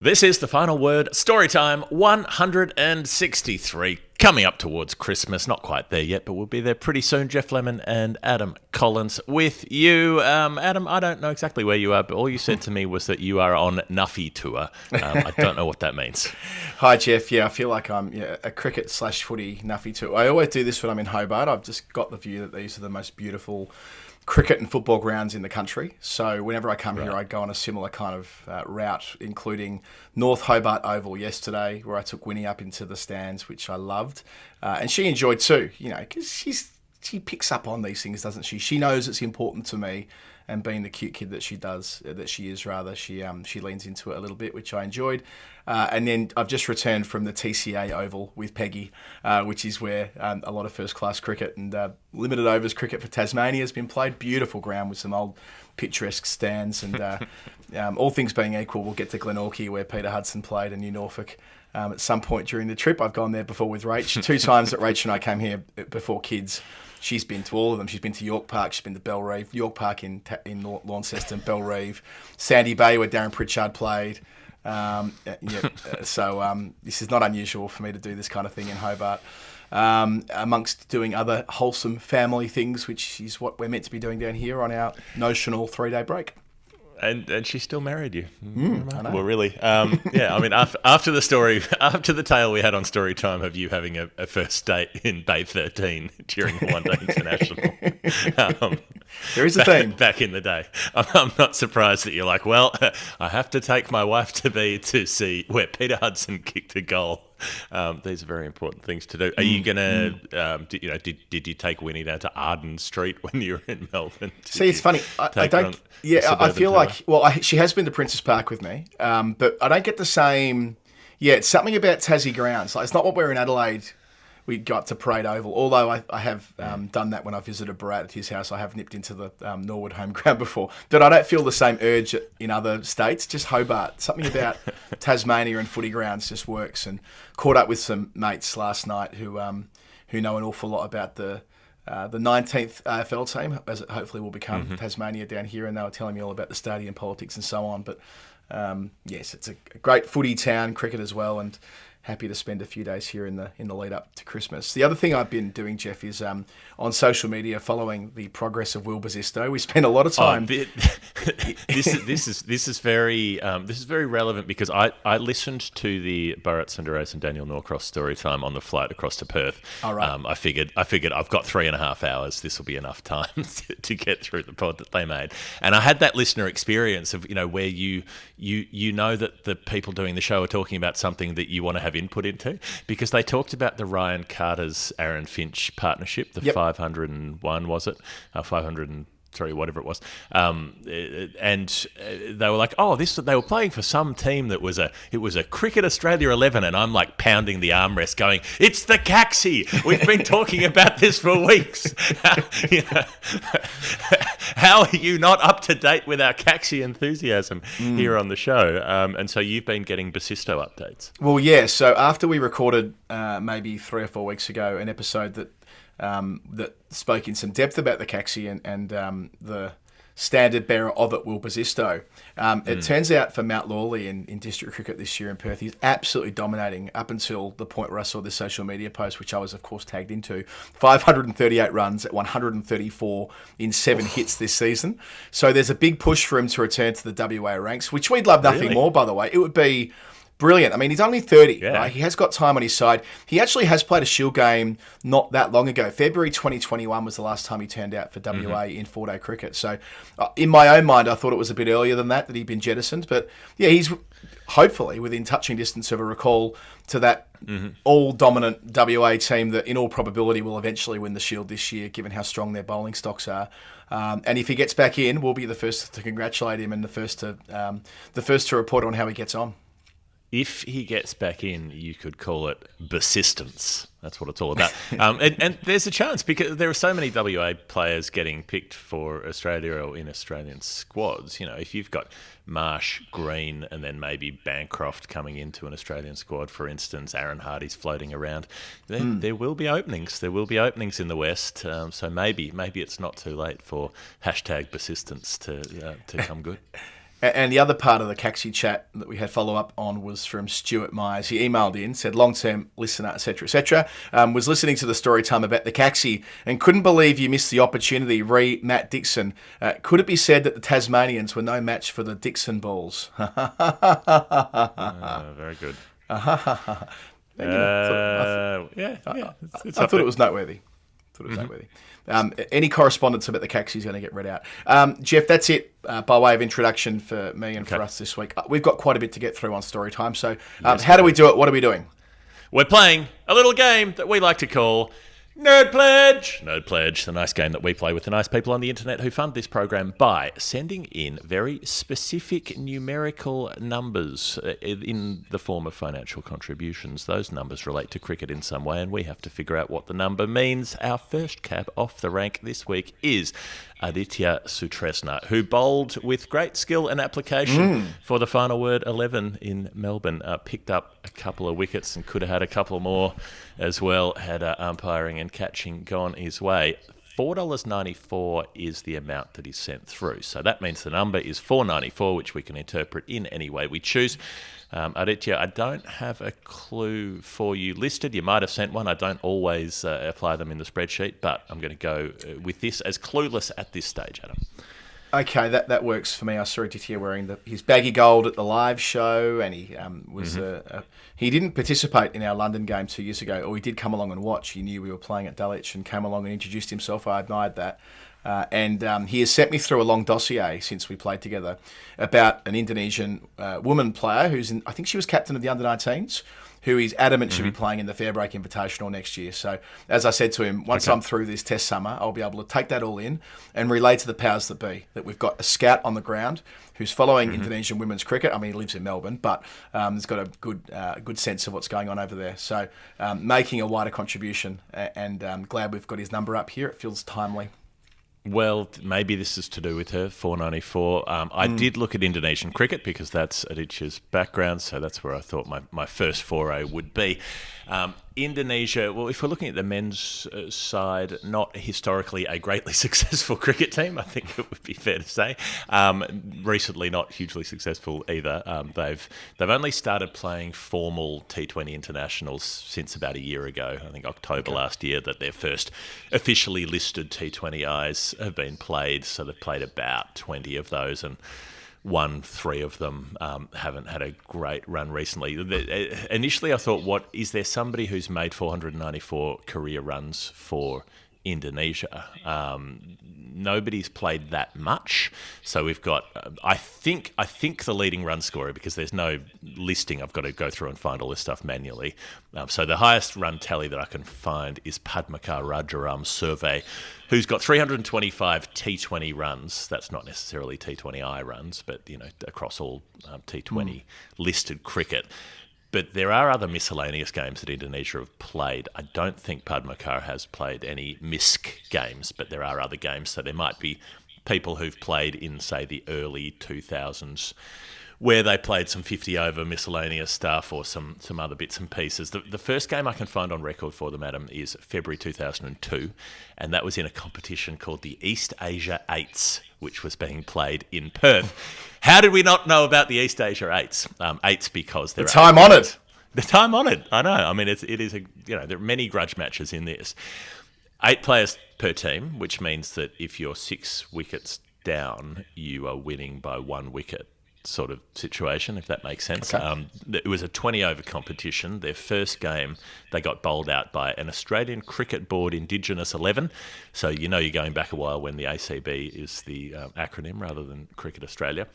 This is The Final Word, Storytime 163. Coming up towards Christmas, not quite there yet, but we'll be there pretty soon. Geoff Lemon and Adam Collins with you. Adam, I don't know exactly where you are, but all you said to me was that you are on Nuffy tour. I don't know what that means. Hi, Geoff. Yeah, I feel like I'm a cricket/footy Nuffy tour. I always do this when I'm in Hobart. I've just got the view that these are the most beautiful cricket and football grounds in the country. So whenever I come here, I go on a similar kind of route, including North Hobart Oval yesterday, where I took Winnie up into the stands, which I loved. And she enjoyed too, because she picks up on these things, doesn't she? She knows it's important to me. And being the cute kid that she leans into it a little bit, which I enjoyed. And then I've just returned from the TCA Oval with Peggy, which is where a lot of first-class cricket and limited overs cricket for Tasmania has been played. Beautiful ground with some old picturesque stands. And all things being equal, we'll get to Glenorchy, where Peter Hudson played, and New Norfolk at some point during the trip. I've gone there before with Rach. 2 times that Rach and I came here before kids. She's been to all of them. She's been to York Park. She's been to Bellreeve. York Park in Launceston, Bellreeve. Sandy Bay, where Darren Pritchard played. So this is not unusual for me to do this kind of thing in Hobart. Amongst doing other wholesome family things, which is what we're meant to be doing down here on our notional 3-day break. And she still married you. I know. Well, really. Yeah, I mean, after the tale we had on Storytime of you having a first date in Bay 13 during the One Day International. There is a theme. Back in the day. I'm not surprised that you're like, well, I have to take my wife to see where Peter Hudson kicked a goal. These are very important things to do. Are you going to, did you take Winnie down to Arden Street when you were in Melbourne? See, it's funny. I don't. Yeah, I feel like, she has been to Princess Park with me, but I don't get the same. Yeah, it's something about Tassie grounds. Like, it's not what we're in Adelaide. We go up to Parade Oval, although I have done that when I visited Barat at his house. I have nipped into the Norwood home ground before. But I don't feel the same urge in other states, just Hobart. Something about Tasmania and footy grounds just works. And caught up with some mates last night who know an awful lot about the 19th AFL team, as it hopefully will become Tasmania down here, and they were telling me all about the stadium politics and so on. But yes, it's a great footy town, cricket as well, and happy to spend a few days here in the lead up to Christmas. The other thing I've been doing, Geoff, is on social media following the progress of Wilbur Bisto. We spend a lot of time. This is very relevant because I listened to the Bharat Sundaresh and Daniel Norcross story time on the flight across to Perth. All right. I figured I've got 3.5 hours. This will be enough time to get through the pod that they made. And I had that listener experience of where you know that the people doing the show are talking about something that you want to have input into, because they talked about the Ryan Carter's Aaron Finch partnership, the 501, was it? 503, whatever it was. And they were like, they were playing for some team that was a Cricket Australia 11, and I'm like pounding the armrest going, it's the Caxi! We've been talking about this for weeks. How are you not up to date with our Caxi enthusiasm here on the show? And so you've been getting Basisto updates. Well, yeah. So after we recorded maybe 3 or 4 weeks ago an episode that spoke in some depth about the Caxi and the standard bearer of it, Wilbur Bisto. It turns out for Mount Lawley in district cricket this year in Perth, he's absolutely dominating up until the point where I saw this social media post, which I was, of course, tagged into. 538 runs at 134 in 7 hits this season. So there's a big push for him to return to the WA ranks, which we'd love nothing more, by the way. It would be brilliant. I mean, he's only 30, right? He has got time on his side. He actually has played a Shield game not that long ago. February 2021 was the last time he turned out for WA in 4-day cricket. So in my own mind, I thought it was a bit earlier than that he'd been jettisoned. But yeah, he's hopefully within touching distance of a recall to that all-dominant WA team that in all probability will eventually win the Shield this year, given how strong their bowling stocks are. And if he gets back in, we'll be the first to congratulate him and the first to report on how he gets on. If he gets back in, you could call it persistence. That's what it's all about. And there's a chance because there are so many WA players getting picked for Australia or in Australian squads. If you've got Marsh, Green, and then maybe Bancroft coming into an Australian squad, for instance, Aaron Hardy's floating around, then there will be openings. There will be openings in the West. So maybe it's not too late for #persistence to come good. And the other part of the Caxi chat that we had follow-up on was from Stuart Myers. He emailed in, said, long-term listener, etc., etc., was listening to the story time about the Caxi and couldn't believe you missed the opportunity, Matt Dixon. Could it be said that the Tasmanians were no match for the Dixon Bulls? Very good. I thought it was noteworthy. Any correspondence about the Caxi is going to get read out. Geoff, that's it by way of introduction for me and for us this week. We've got quite a bit to get through on story time. So how do we do it? What are we doing? We're playing a little game that we like to call Nerd Pledge. Nerd Pledge, the nice game that we play with the nice people on the internet who fund this program by sending in very specific numerical numbers in the form of financial contributions. Those numbers relate to cricket in some way, and we have to figure out what the number means. Our first cab off the rank this week is Adhitya Sutresna, who bowled with great skill and application for the final word 11 in Melbourne. Picked up a couple of wickets and could have had a couple more as well had umpiring and catching gone his way. $4.94 is the amount that is sent through. So that means the number is $4.94, which we can interpret in any way we choose. Aditya, I don't have a clue for you listed. You might have sent one. I don't always apply them in the spreadsheet, but I'm going to go with this as clueless at this stage, Adam. Okay, that works for me. I saw Aditya wearing his baggy gold at the live show, and he was he didn't participate in our London game 2 years ago, or he did come along and watch. He knew we were playing at Dulwich and came along and introduced himself. I admired that. And he has sent me through a long dossier since we played together about an Indonesian woman player who's I think she was captain of the under-19s, who is adamant should be playing in the Fairbreak Invitational next year. So, as I said to him, once I'm through this test summer, I'll be able to take that all in and relay to the powers that be that we've got a scout on the ground who's following Indonesian women's cricket. I mean, he lives in Melbourne, but he's got a good sense of what's going on over there. So, making a wider contribution, and glad we've got his number up here. It feels timely. Well, maybe this is to do with her, $4.94. I did look at Indonesian cricket because that's Aditya's background, so that's where I thought my first foray would be. Indonesia, well, if we're looking at the men's side, not historically a greatly successful cricket team, I think it would be fair to say. Recently, not hugely successful either. They've only started playing formal T20 internationals since about a year ago. I think October last year that their first officially listed T20Is have been played. So they've played about 20 of those and won 3 of them. Haven't had a great run recently. Initially, I thought, is there somebody who's made 494 career runs for Indonesia? Nobody's played that much. So we've got, I think the leading run scorer, because there's no listing, I've got to go through and find all this stuff manually. So the highest run tally that I can find is Padmakar Rajaram Survey, who's got 325 T20 runs. That's not necessarily T20I runs, but across all T20 listed cricket. But there are other miscellaneous games that Indonesia have played. I don't think Padmakar has played any MISC games, but there are other games. So there might be people who've played in, say, the early 2000s where they played some 50-over miscellaneous stuff or some other bits and pieces. The first game I can find on record for them, Adam, is February 2002, and that was in a competition called the East Asia Eights, which was being played in Perth. How did we not know about the East Asia Eights? Eights because they're time-honoured. They're time-honoured. I know. I mean, it is there are many grudge matches in this. 8 players per team, which means that if you're 6 wickets down, you are winning by 1 wicket. Sort of situation, if that makes sense. Okay. It was a 20-over competition. Their first game, they got bowled out by an Australian Cricket Board Indigenous 11. So you're going back a while when the ACB is the acronym rather than Cricket Australia.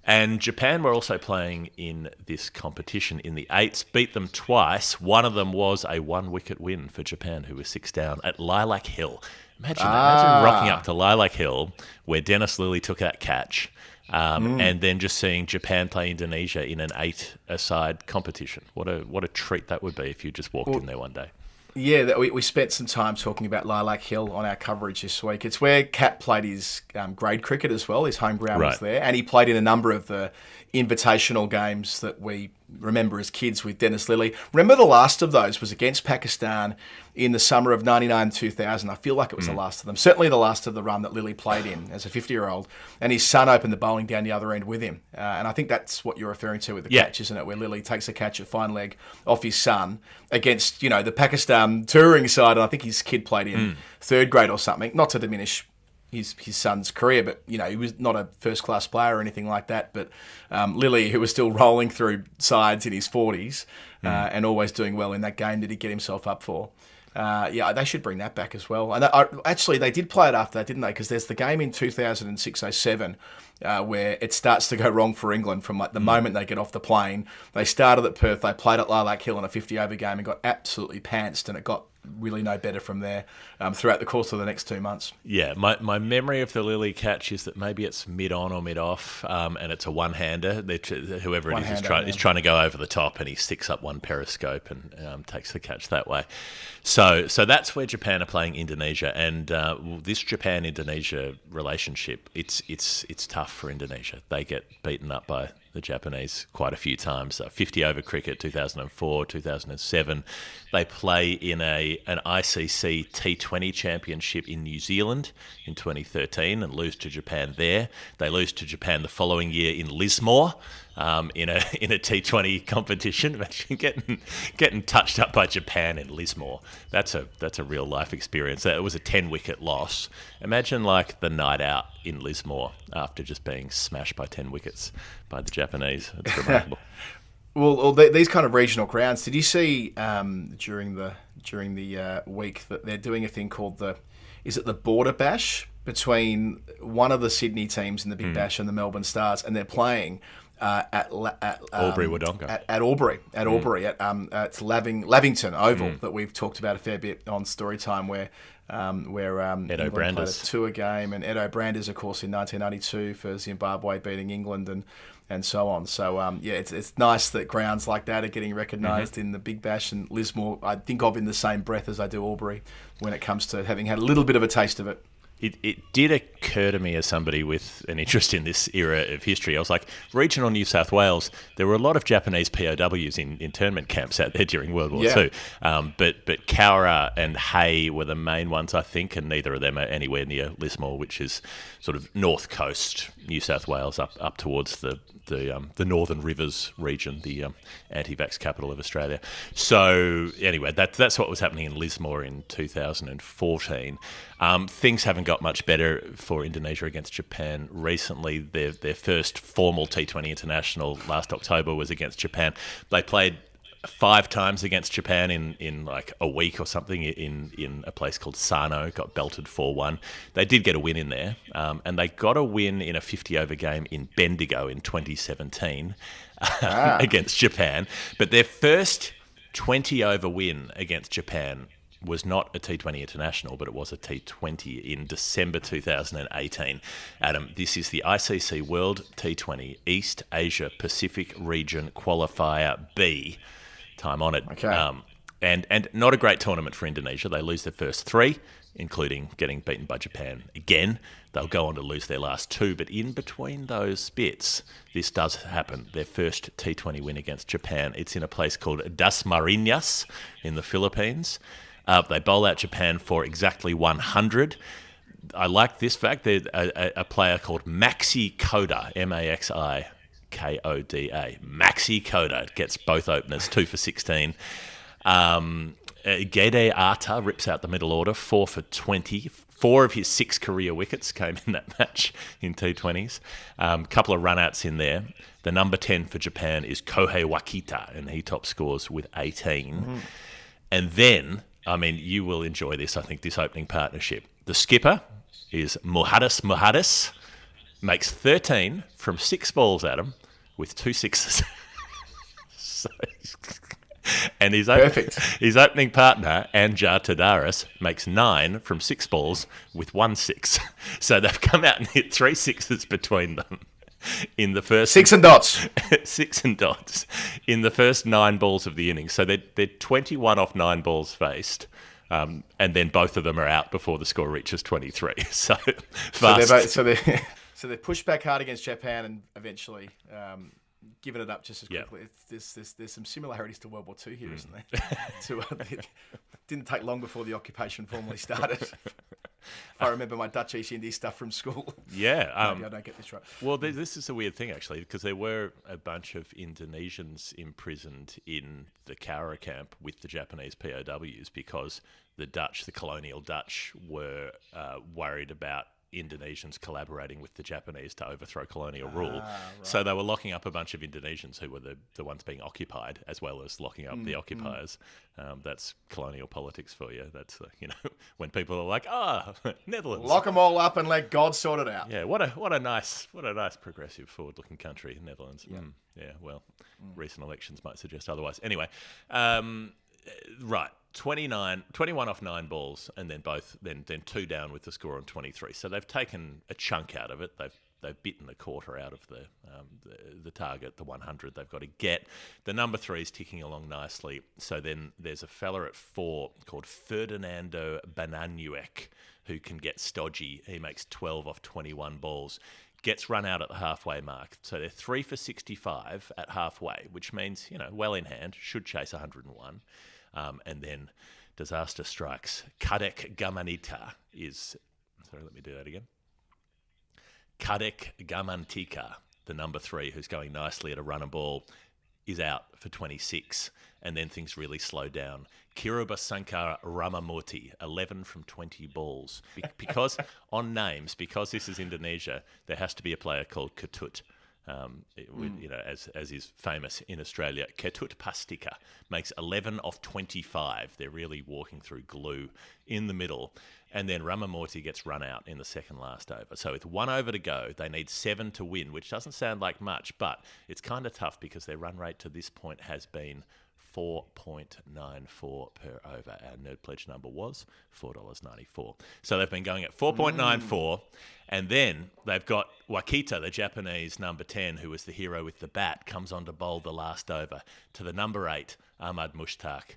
And Japan were also playing in this competition in the 8s, beat them twice. One of them was a 1-wicket win for Japan, who was 6 down at Lilac Hill. Imagine rocking up to Lilac Hill, where Dennis Lilly took that catch, and then just seeing Japan play Indonesia in an 8-a-side competition. What a treat that would be if you just walked in there one day. Yeah, we spent some time talking about Lilac Hill on our coverage this week. It's where Cat played his grade cricket as well. His home ground was there, and he played in a number of the invitational games that we remember as kids with Dennis Lilly. Remember the last of those was against Pakistan in the summer of 99-2000. I feel like it was the last of them. Certainly the last of the run that Lilly played in as a 50-year-old. And his son opened the bowling down the other end with him. And I think that's what you're referring to with the catch, isn't it? Where Lilly takes a catch at fine leg off his son against, the Pakistan touring side. And I think his kid played in third grade or something. Not to diminish his son's career, but he was not a first class player or anything like that. But Lilly, who was still rolling through sides in his 40s and always doing well in that game that he get himself up for. They should bring that back as well. And actually, they did play it after that, didn't they? Because there's the game in 2006-07 where it starts to go wrong for England from the moment they get off the plane. They started at Perth, they played at Lilac Hill in a 50-over game and got absolutely pantsed, and it got really no better from there throughout the course of the next 2 months. Yeah, my memory of the Lilly catch is that maybe it's mid-on or mid-off, and it's a one-hander. Whoever it is trying to go over the top, and he sticks up one periscope and takes the catch that way. So that's where Japan are playing Indonesia, and this Japan-Indonesia relationship, it's tough for Indonesia. They get beaten up by the Japanese quite a few times. 50-over cricket, 2004, 2007. They play in an ICC T20 championship in New Zealand in 2013 and lose to Japan there. They lose to Japan the following year in Lismore in a T20 competition. Imagine getting touched up by Japan in Lismore. That's a real life experience. It was a 10-wicket loss. Imagine like the night out in Lismore after just being smashed by 10 wickets by the Japanese. It's remarkable. Well, these kind of regional crowns. Did you see during the week that they're doing a thing called is it the Border Bash between one of the Sydney teams in the Big Bash and the Melbourne Stars, and they're playing at Albury Wodonga. At Albury. It's Lavington Oval that we've talked about a fair bit on Storytime, where Edo Brandes played a tour game, and Edo Brandes, of course, in 1992 for Zimbabwe beating England and so on. So it's nice that grounds like that are getting recognised in the Big Bash, and Lismore I think of in the same breath as I do Albury when it comes to having had a little bit of a taste of it. It did occur to me as somebody with an interest in this era of history. I was like, regional New South Wales, there were a lot of Japanese POWs in internment camps out there during World War II. But Cowra and Hay were the main ones, I think, and neither of them are anywhere near Lismore, which is sort of north coast New South Wales up towards the Northern Rivers region, the anti-vax capital of Australia. So anyway, that's what was happening in Lismore in 2014. Things haven't got much better for Indonesia against Japan recently. Their first formal T20 international last October was against Japan. They played 5 times against Japan in like a week or something in a place called Sano, got belted 4-1. They did get a win in there, and they got a win in a 50-over game in Bendigo in 2017 against Japan. But their first 20-over win against Japan was not a T20 international, but it was a T20 in December 2018. Adam, this is the ICC World T20 East Asia Pacific Region Qualifier B. Time on it. Okay. And not a great tournament for Indonesia. They lose their first 3, including getting beaten by Japan again. They'll go on to lose their last 2, but in between those bits, this does happen. Their first T20 win against Japan. It's in a place called Dasmariñas in the Philippines. They bowl out Japan for exactly 100. I like this fact. There's a player called Maxi Koda, Maxi Koda. Maxi Koda gets both openers, 2 for 16. Gede Arta rips out the middle order, 4 for 20. 4 of his 6 career wickets came in that match in T20s. Couple of run-outs in there. The number 10 for Japan is Kohei Wakita, and he top scores with 18. And then, I mean, you will enjoy this, I think, this opening partnership. The skipper is Muhaddis, makes 13 from 6 balls at him with 2 sixes. And his opening partner, Anjar Tadaris, makes 9 from 6 balls with 1 6. So they've come out and hit 3 sixes between them in the first 6 and dots. 6 and dots in the first 9 balls of the innings. So they're 21 off 9 balls faced, and then both of them are out before the score reaches 23. So fast. So they're pushed back hard against Japan, and eventually giving it up just as quickly. There's some similarities to World War II here, isn't there? It didn't take long before the occupation formally started. If I remember my Dutch East Indies stuff from school. Yeah. Maybe I don't get this right. Well, this is a weird thing, actually, because there were a bunch of Indonesians imprisoned in the Cowra camp with the Japanese POWs because the colonial Dutch, were worried about Indonesians collaborating with the Japanese to overthrow colonial rule. Right. So they were locking up a bunch of Indonesians who were the ones being occupied, as well as locking up the occupiers. That's colonial politics for you. That's when people are like, Netherlands, lock them all up and let God sort it out. Yeah, what a nice progressive, forward-looking country, Netherlands. Yeah. Recent elections might suggest otherwise. Anyway, right. 21 off 9 balls, and then then 2 down with the score on 23. So they've taken a chunk out of it. They've bitten a quarter out of the target, the 100 they've got to get. The number 3 is ticking along nicely. So then there's a fella at 4 called Ferdinando Bananuek who can get stodgy. He makes 12 off 21 balls. Gets run out at the halfway mark. So they're 3 for 65 at halfway, which means, well in hand, should chase 101. And then disaster strikes. Kadek Gamanita is... Sorry, let me do that again. Kadek Gamantika, the number 3, who's going nicely at a run and ball, is out for 26. And then things really slow down. Kiruba Sankara Ramamurti, 11 from 20 balls. Because on names, because this is Indonesia, there has to be a player called Ketut. As is famous in Australia, Ketut Pastika makes 11 off 25. They're really walking through glue in the middle. And then Ramamurti gets run out in the second last over. So with 1 over to go, they need 7 to win, which doesn't sound like much, but it's kind of tough because their run rate to this point has been 4.94 per over. Our nerd pledge number was $4.94. So they've been going at 4.94, and then they've got Wakita, the Japanese number 10, who was the hero with the bat, comes on to bowl the last over to the number 8, Ahmad Mushtaq,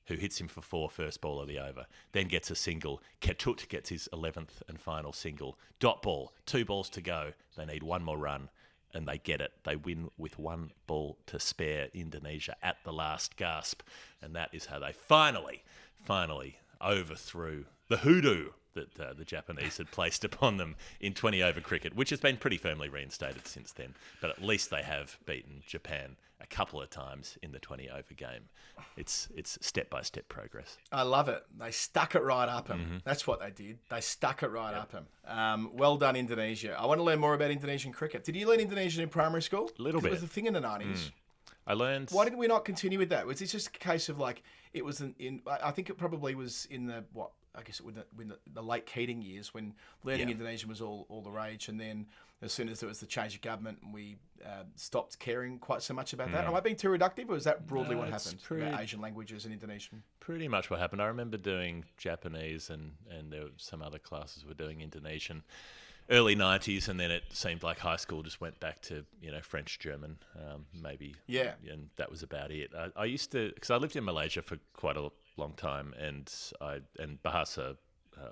who hits him for 4 first ball of the over, then gets a single. Ketut gets his 11th and final single. Dot ball, 2 balls to go. They need 1 more run. And they get it. They win with 1 ball to spare, Indonesia at the last gasp. And that is how they finally overthrew the hoodoo that the Japanese had placed upon them in 20-over cricket, which has been pretty firmly reinstated since then. But at least they have beaten Japan a couple of times in the 20-over game. It's step-by-step progress. I love it. They stuck it right up him. Mm-hmm. That's what they did. They stuck it right up him. Well done, Indonesia. I want to learn more about Indonesian cricket. Did you learn Indonesian in primary school? A little bit. It was a thing in the 90s. I learned... Why did we not continue with that? Was it just a case of it was I think it probably was in the, I guess it was the late Keating years when learning Indonesian was all the rage, and then as soon as there was the change of government, we stopped caring quite so much about that. Am I being too reductive, or is that broadly what happened about Asian languages and Indonesian? Pretty much what happened. I remember doing Japanese, and there were some other classes were doing Indonesian. Early 90s, and then it seemed like high school just went back to, French, German, maybe. Yeah. And that was about it. I used to, because I lived in Malaysia for quite a long time, and Bahasa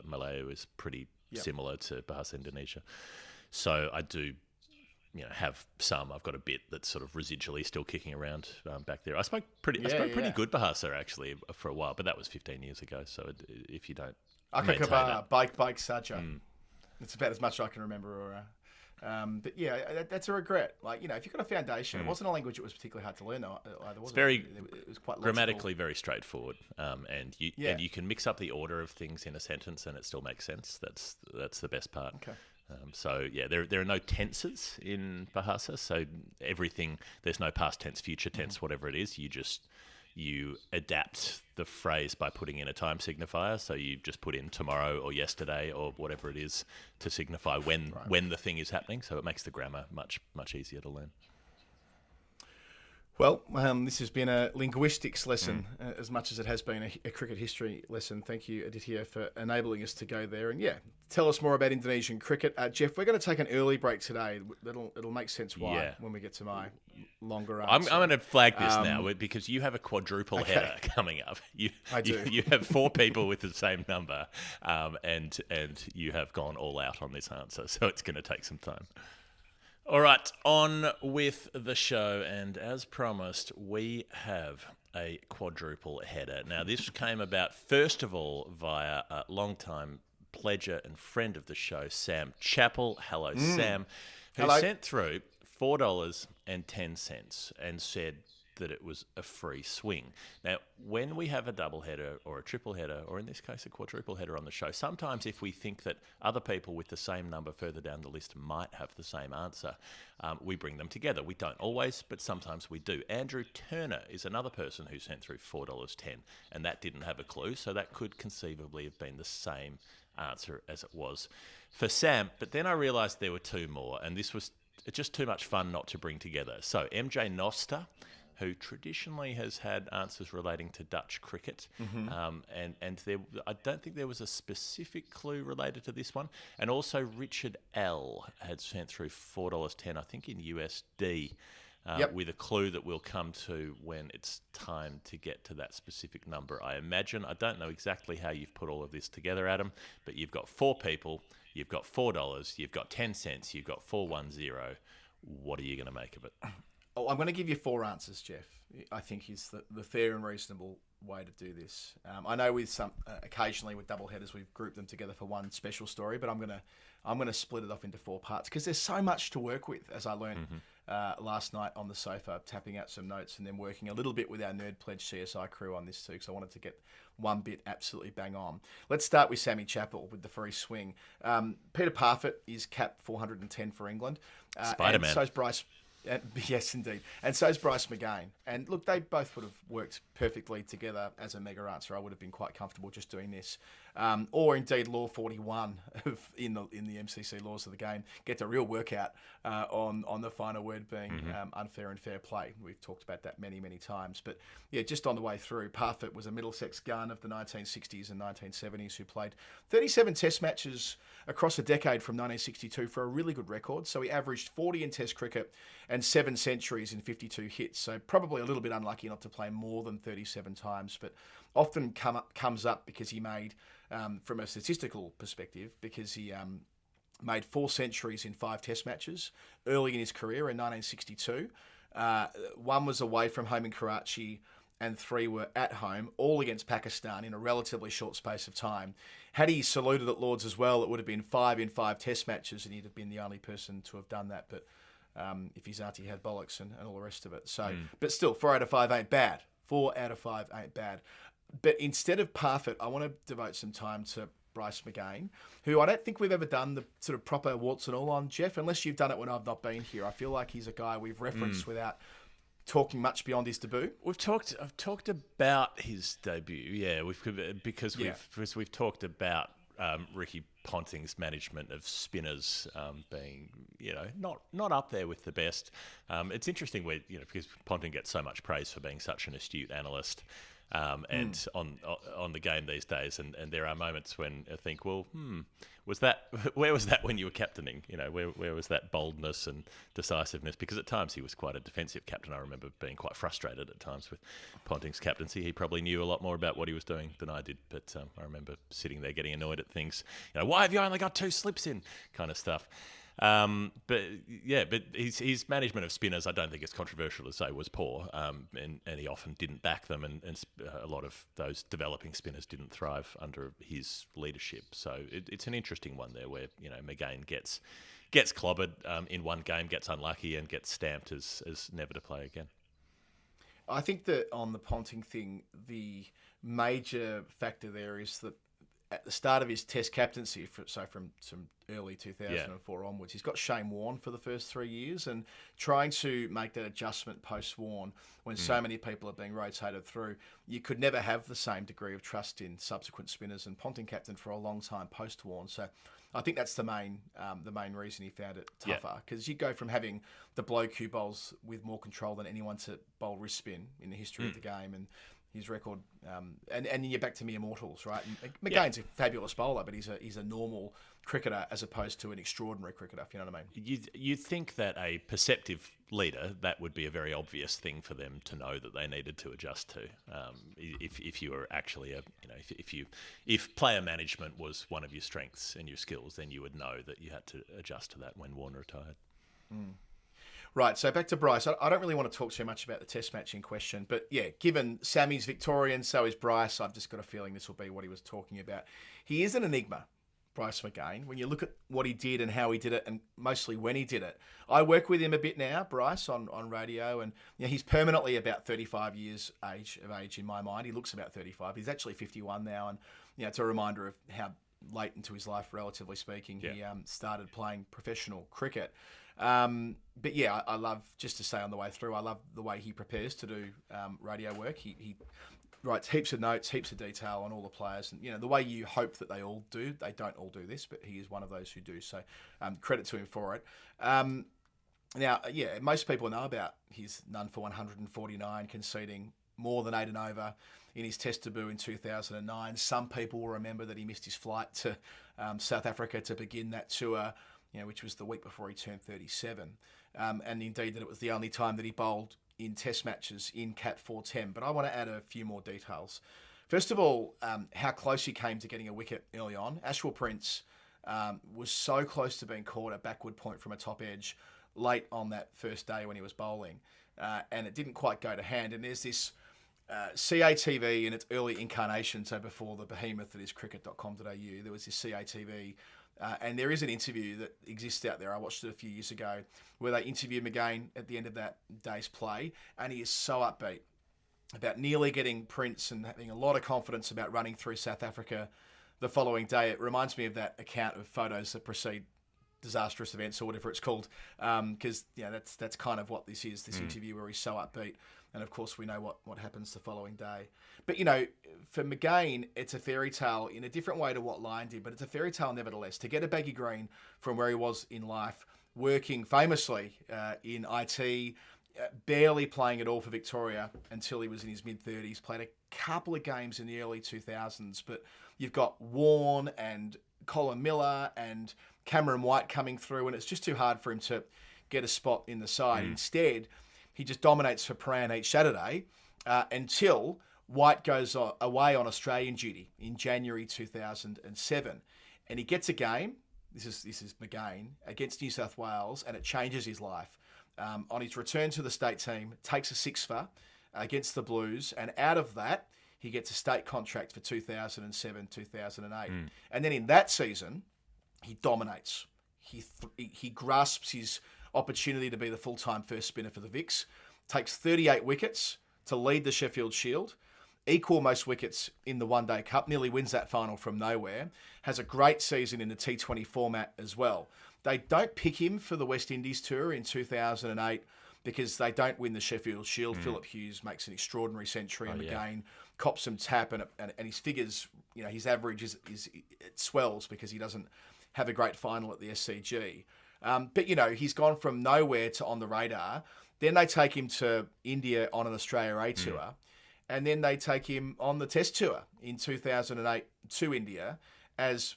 Malay is pretty similar to Bahasa Indonesia. So I do, have some. I've got a bit that's sort of residually still kicking around back there. I spoke pretty good Bahasa actually for a while, but that was 15 years ago. So if you don't Akakabar, bike saja. It's about as much as I can remember. But yeah, that's a regret. If you've got a foundation, it wasn't a language that was particularly hard to learn either, was it? It was quite logical. Grammatically very straightforward, and you can mix up the order of things in a sentence and it still makes sense. That's the best part. Okay. There are no tenses in Bahasa, so everything, there's no past tense, future tense, whatever it is, you adapt the phrase by putting in a time signifier. So you just put in tomorrow or yesterday or whatever it is to signify when the thing is happening. So it makes the grammar much, much easier to learn. Well, this has been a linguistics lesson as much as it has been a cricket history lesson. Thank you, Adhitya, for enabling us to go there. And tell us more about Indonesian cricket. Geoff, we're going to take an early break today. It'll make sense why when we get to my longer answer. I'm going to flag this now because you have a quadruple header coming up. I do. You have 4 people with the same number, and you have gone all out on this answer, so it's going to take some time. All right, on with the show, and as promised, we have a quadruple header. Now, this came about first of all via a long-time pledger and friend of the show, Sam Chappell. Hello, Sam, who Hello. sent through $4.10 and said that it was a free swing. Now, when we have a double header or a triple header, or in this case a quadruple header on the show, sometimes if we think that other people with the same number further down the list might have the same answer, we bring them together. We don't always, but sometimes we do. Andrew Turner is another person who sent through $4.10, and that didn't have a clue, so that could conceivably have been the same answer as it was for Sam. But then I realised there were two more, and this was just too much fun not to bring together. So MJ Knoester, who traditionally has had answers relating to Dutch cricket. And there, I don't think there was a specific clue related to this one. And also Richard L. had sent through $4.10, I think in USD, with a clue that we'll come to when it's time to get to that specific number, I imagine. I don't know exactly how you've put all of this together, Adam, but you've got four people, you've got $4, you've got 10 cents, you've got 410. What are you going to make of it? Oh, I'm going to give you four answers, Geoff. I think is the fair and reasonable way to do this. I know with some occasionally with double headers we've grouped them together for one special story, but I'm going to split it off into four parts because there's so much to work with. As I learned last night on the sofa, tapping out some notes and then working a little bit with our Nerd Pledge CSI crew on this too, because I wanted to get one bit absolutely bang on. Let's start with Sammy Chappell with the free swing. Peter Parfitt is capped 410 for England. Spider-Man. And so's Bryce. Yes, indeed. And so's Bryce McGain. And look, they both would have worked perfectly together as a mega answer. I would have been quite comfortable just doing this. Or indeed, Law 41 in the MCC laws of the game gets a real workout on the final word being unfair and fair play. We've talked about that many, many times. But yeah, just on the way through, Parfitt was a Middlesex gun of the 1960s and 1970s who played 37 test matches across a decade from 1962 for a really good record. So he averaged 40 in test cricket and 7 centuries in 52 hits. So probably a little bit unlucky not to play more than 37 times, but often comes up because he made, from a statistical perspective, because he made 4 centuries in 5 test matches early in his career in 1962. One was away from home in Karachi and 3 were at home, all against Pakistan in a relatively short space of time. Had he saluted at Lords as well, it would have been 5 in 5 test matches and he'd have been the only person to have done that. But if his auntie had bollocks and all the rest of it. So, but still, 4 out of 5 ain't bad. 4 out of 5 ain't bad. But instead of Parfitt, I want to devote some time to Bryce McGain, who I don't think we've ever done the sort of proper warts and all on, Geoff, unless you've done it when I've not been here. I feel like he's a guy we've referenced without talking much beyond his debut. I've talked about his debut, because we've talked about Ricky Ponting's management of spinners being, not up there with the best. It's interesting because Ponting gets so much praise for being such an astute analyst and on the game these days, and there are moments when I think, well, where was that when you were captaining? Where was that boldness and decisiveness? Because at times he was quite a defensive captain. I remember being quite frustrated at times with Ponting's captaincy. He probably knew a lot more about what he was doing than I did, but I remember sitting there getting annoyed at things. Why have you only got 2 slips in? Kind of stuff. But his management of spinners, I don't think it's controversial to say, was poor, and he often didn't back them, and a lot of those developing spinners didn't thrive under his leadership. So it's an interesting one there where McGain gets clobbered in one game, gets unlucky, and gets stamped as never to play again. I think that on the Ponting thing, the major factor there is that at the start of his Test captaincy, so from some early 2004 onwards, he's got Shane Warne for the first 3 years, and trying to make that adjustment post Warne when so many people are being rotated through, you could never have the same degree of trust in subsequent spinners. And Ponting captained for a long time post Warne, so I think that's the main reason he found it tougher, because you go from having the bloke who bowls with more control than anyone to bowl wrist spin in the history of the game, and his record, and you're back to mere mortals, right? And McGain's a fabulous bowler, but he's a normal cricketer as opposed to an extraordinary cricketer, if you know what I mean. You'd think that a perceptive leader, that would be a very obvious thing for them to know that they needed to adjust to. If you were actually if player management was one of your strengths and your skills, then you would know that you had to adjust to that when Warne retired. Right, so back to Bryce. I don't really want to talk too much about the test match in question, but yeah, given Sammy's Victorian, so is Bryce. I've just got a feeling this will be what he was talking about. He is an enigma, Bryce McGain. When you look at what he did and how he did it, and mostly when he did it. I work with him a bit now, Bryce, on Rodeo, and he's permanently about 35 years of age in my mind. He looks about 35. He's actually 51 now, and it's a reminder of how late into his life, relatively speaking, he started playing professional cricket. But yeah, I love, just to say on the way through, I love the way he prepares to do radio work. He writes heaps of notes, heaps of detail on all the players, and the way you hope that they all do. They don't all do this, but he is one of those who do. So credit to him for it. Now, most people know about his none for 149 conceding more than 8 and over in his test debut in 2009. Some people will remember that he missed his flight to South Africa to begin that tour, which was the week before he turned 37. And indeed that it was the only time that he bowled in test matches in Cat 410. But I want to add a few more details. First of all, how close he came to getting a wicket early on. Ashwell Prince was so close to being caught at backward point from a top edge late on that first day when he was bowling. And it didn't quite go to hand. And there's this CATV in its early incarnation, so before the behemoth that is cricket.com.au, there was this CATV, and there is an interview that exists out there. I watched it a few years ago, where they interview McGain at the end of that day's play, and he is so upbeat about nearly getting Prince and having a lot of confidence about running through South Africa the following day. It reminds me of that account of photos that precede disastrous events, or whatever it's called, because that's kind of what this is, this interview where he's so upbeat, and of course we know what happens the following day. But for McGain, it's a fairy tale in a different way to what Lyon did, but it's a fairy tale nevertheless. To get a baggy green from where he was in life, working famously in IT, barely playing at all for Victoria until he was in his mid-30s, played a couple of games in the early 2000s, but you've got Warne and Colin Miller and Cameron White coming through, and it's just too hard for him to get a spot in the side. Instead, he just dominates for Paran each Saturday until White goes away on Australian duty in January 2007, and he gets a game. This is McGain against New South Wales, and it changes his life. On his return to the state team, takes a 6-for against the Blues, and out of that, he gets a state contract for 2007, 2008. And then in that season, he dominates. He grasps his opportunity to be the full-time first spinner for the Vics, takes 38 wickets to lead the Sheffield Shield, equal most wickets in the One Day Cup, nearly wins that final from nowhere, has a great season in the T20 format as well. They don't pick him for the West Indies tour in 2008 because they don't win the Sheffield Shield. Philip Hughes makes an extraordinary century, and McGain cops some tap, and his figures, his average it swells because he doesn't have a great final at the SCG. But he's gone from nowhere to on the radar. Then they take him to India on an Australia A tour, and then they take him on the Test tour in 2008 to India as.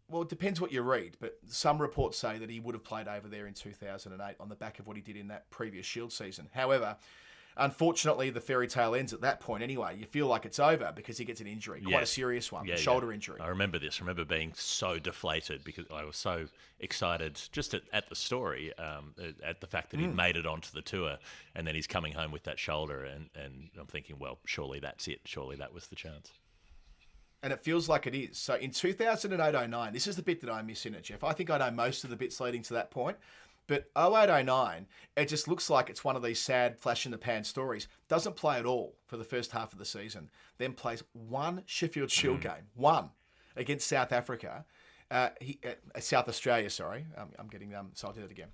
Well, it depends what you read, but some reports say that he would have played over there in 2008 on the back of what he did in that previous Shield season. However, unfortunately, the fairy tale ends at that point anyway. You feel like it's over because he gets an injury, quite a serious one, a shoulder injury. I remember this. I remember being so deflated because I was so excited just at the story, at the fact that he'd made it onto the tour, and then he's coming home with that shoulder, and I'm thinking, well, surely that's it. Surely that was the chance. And it feels like it is. So in 2008-09, this is the bit that I miss in it, Geoff. I think I know most of the bits leading to that point. But 08-09, it just looks like it's one of these sad flash-in-the-pan stories. Doesn't play at all for the first half of the season. Then plays one Sheffield Shield game. One. Against South Africa. South Australia, sorry. I'm getting... so I'll do that again.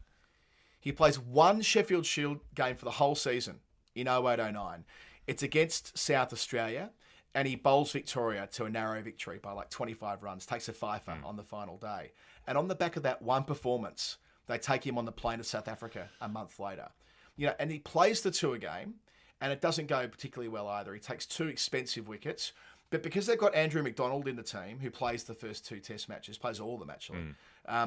He plays one Sheffield Shield game for the whole season in 08-09. It's against South Australia. And he bowls Victoria to a narrow victory by like 25 runs, takes a 5-for on the final day. And on the back of that one performance, they take him on the plane to South Africa a month later. And he plays the tour game, and it doesn't go particularly well either. He takes 2 expensive wickets, but because they've got Andrew McDonald in the team, who plays the first 2 test matches, plays all of them actually,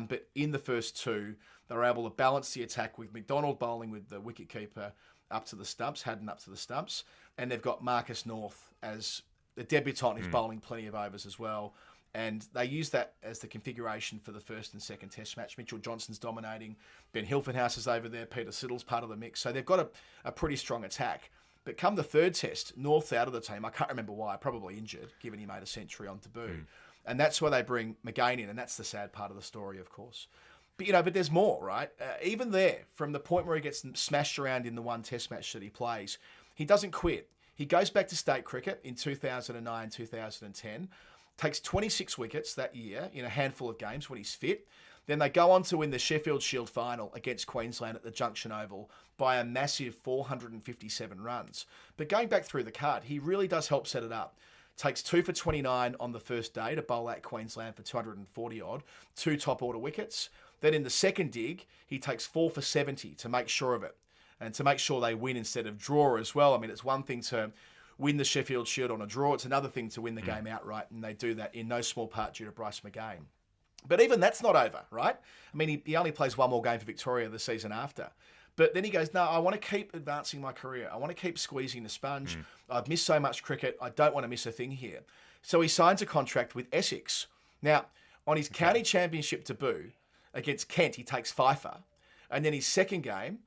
but in the first 2, they're able to balance the attack with McDonald bowling with the wicketkeeper up to the stumps, Haddon up to the stumps, and they've got Marcus North as the debutant who's bowling plenty of overs as well. And they use that as the configuration for the first and second test match. Mitchell Johnson's dominating. Ben Hilfenhaus is over there. Peter Siddle's part of the mix. So they've got a pretty strong attack. But come the third test, North's out of the team. I can't remember why. Probably injured, given he made a century on debut. And that's where they bring McGain in. And that's the sad part of the story, of course. But, but there's more, right? Even there, from the point where he gets smashed around in the one test match that he plays, he doesn't quit. He goes back to state cricket in 2009, 2010. Takes 26 wickets that year in a handful of games when he's fit. Then they go on to win the Sheffield Shield final against Queensland at the Junction Oval by a massive 457 runs. But going back through the card, he really does help set it up. Takes 2 for 29 on the first day to bowl at Queensland for 240 odd, 2 top order wickets. Then in the second dig, he takes 4 for 70 to make sure of it and to make sure they win instead of draw as well. I mean, it's one thing to win the Sheffield Shield on a draw. It's another thing to win the game outright, and they do that in no small part due to Bryce McGain. But even that's not over, right? I mean, he only plays one more game for Victoria the season after. But then he goes, no, I want to keep advancing my career. I want to keep squeezing the sponge. I've missed so much cricket. I don't want to miss a thing here. So he signs a contract with Essex. Now, on his county championship debut against Kent, he takes fifer. And then his second game,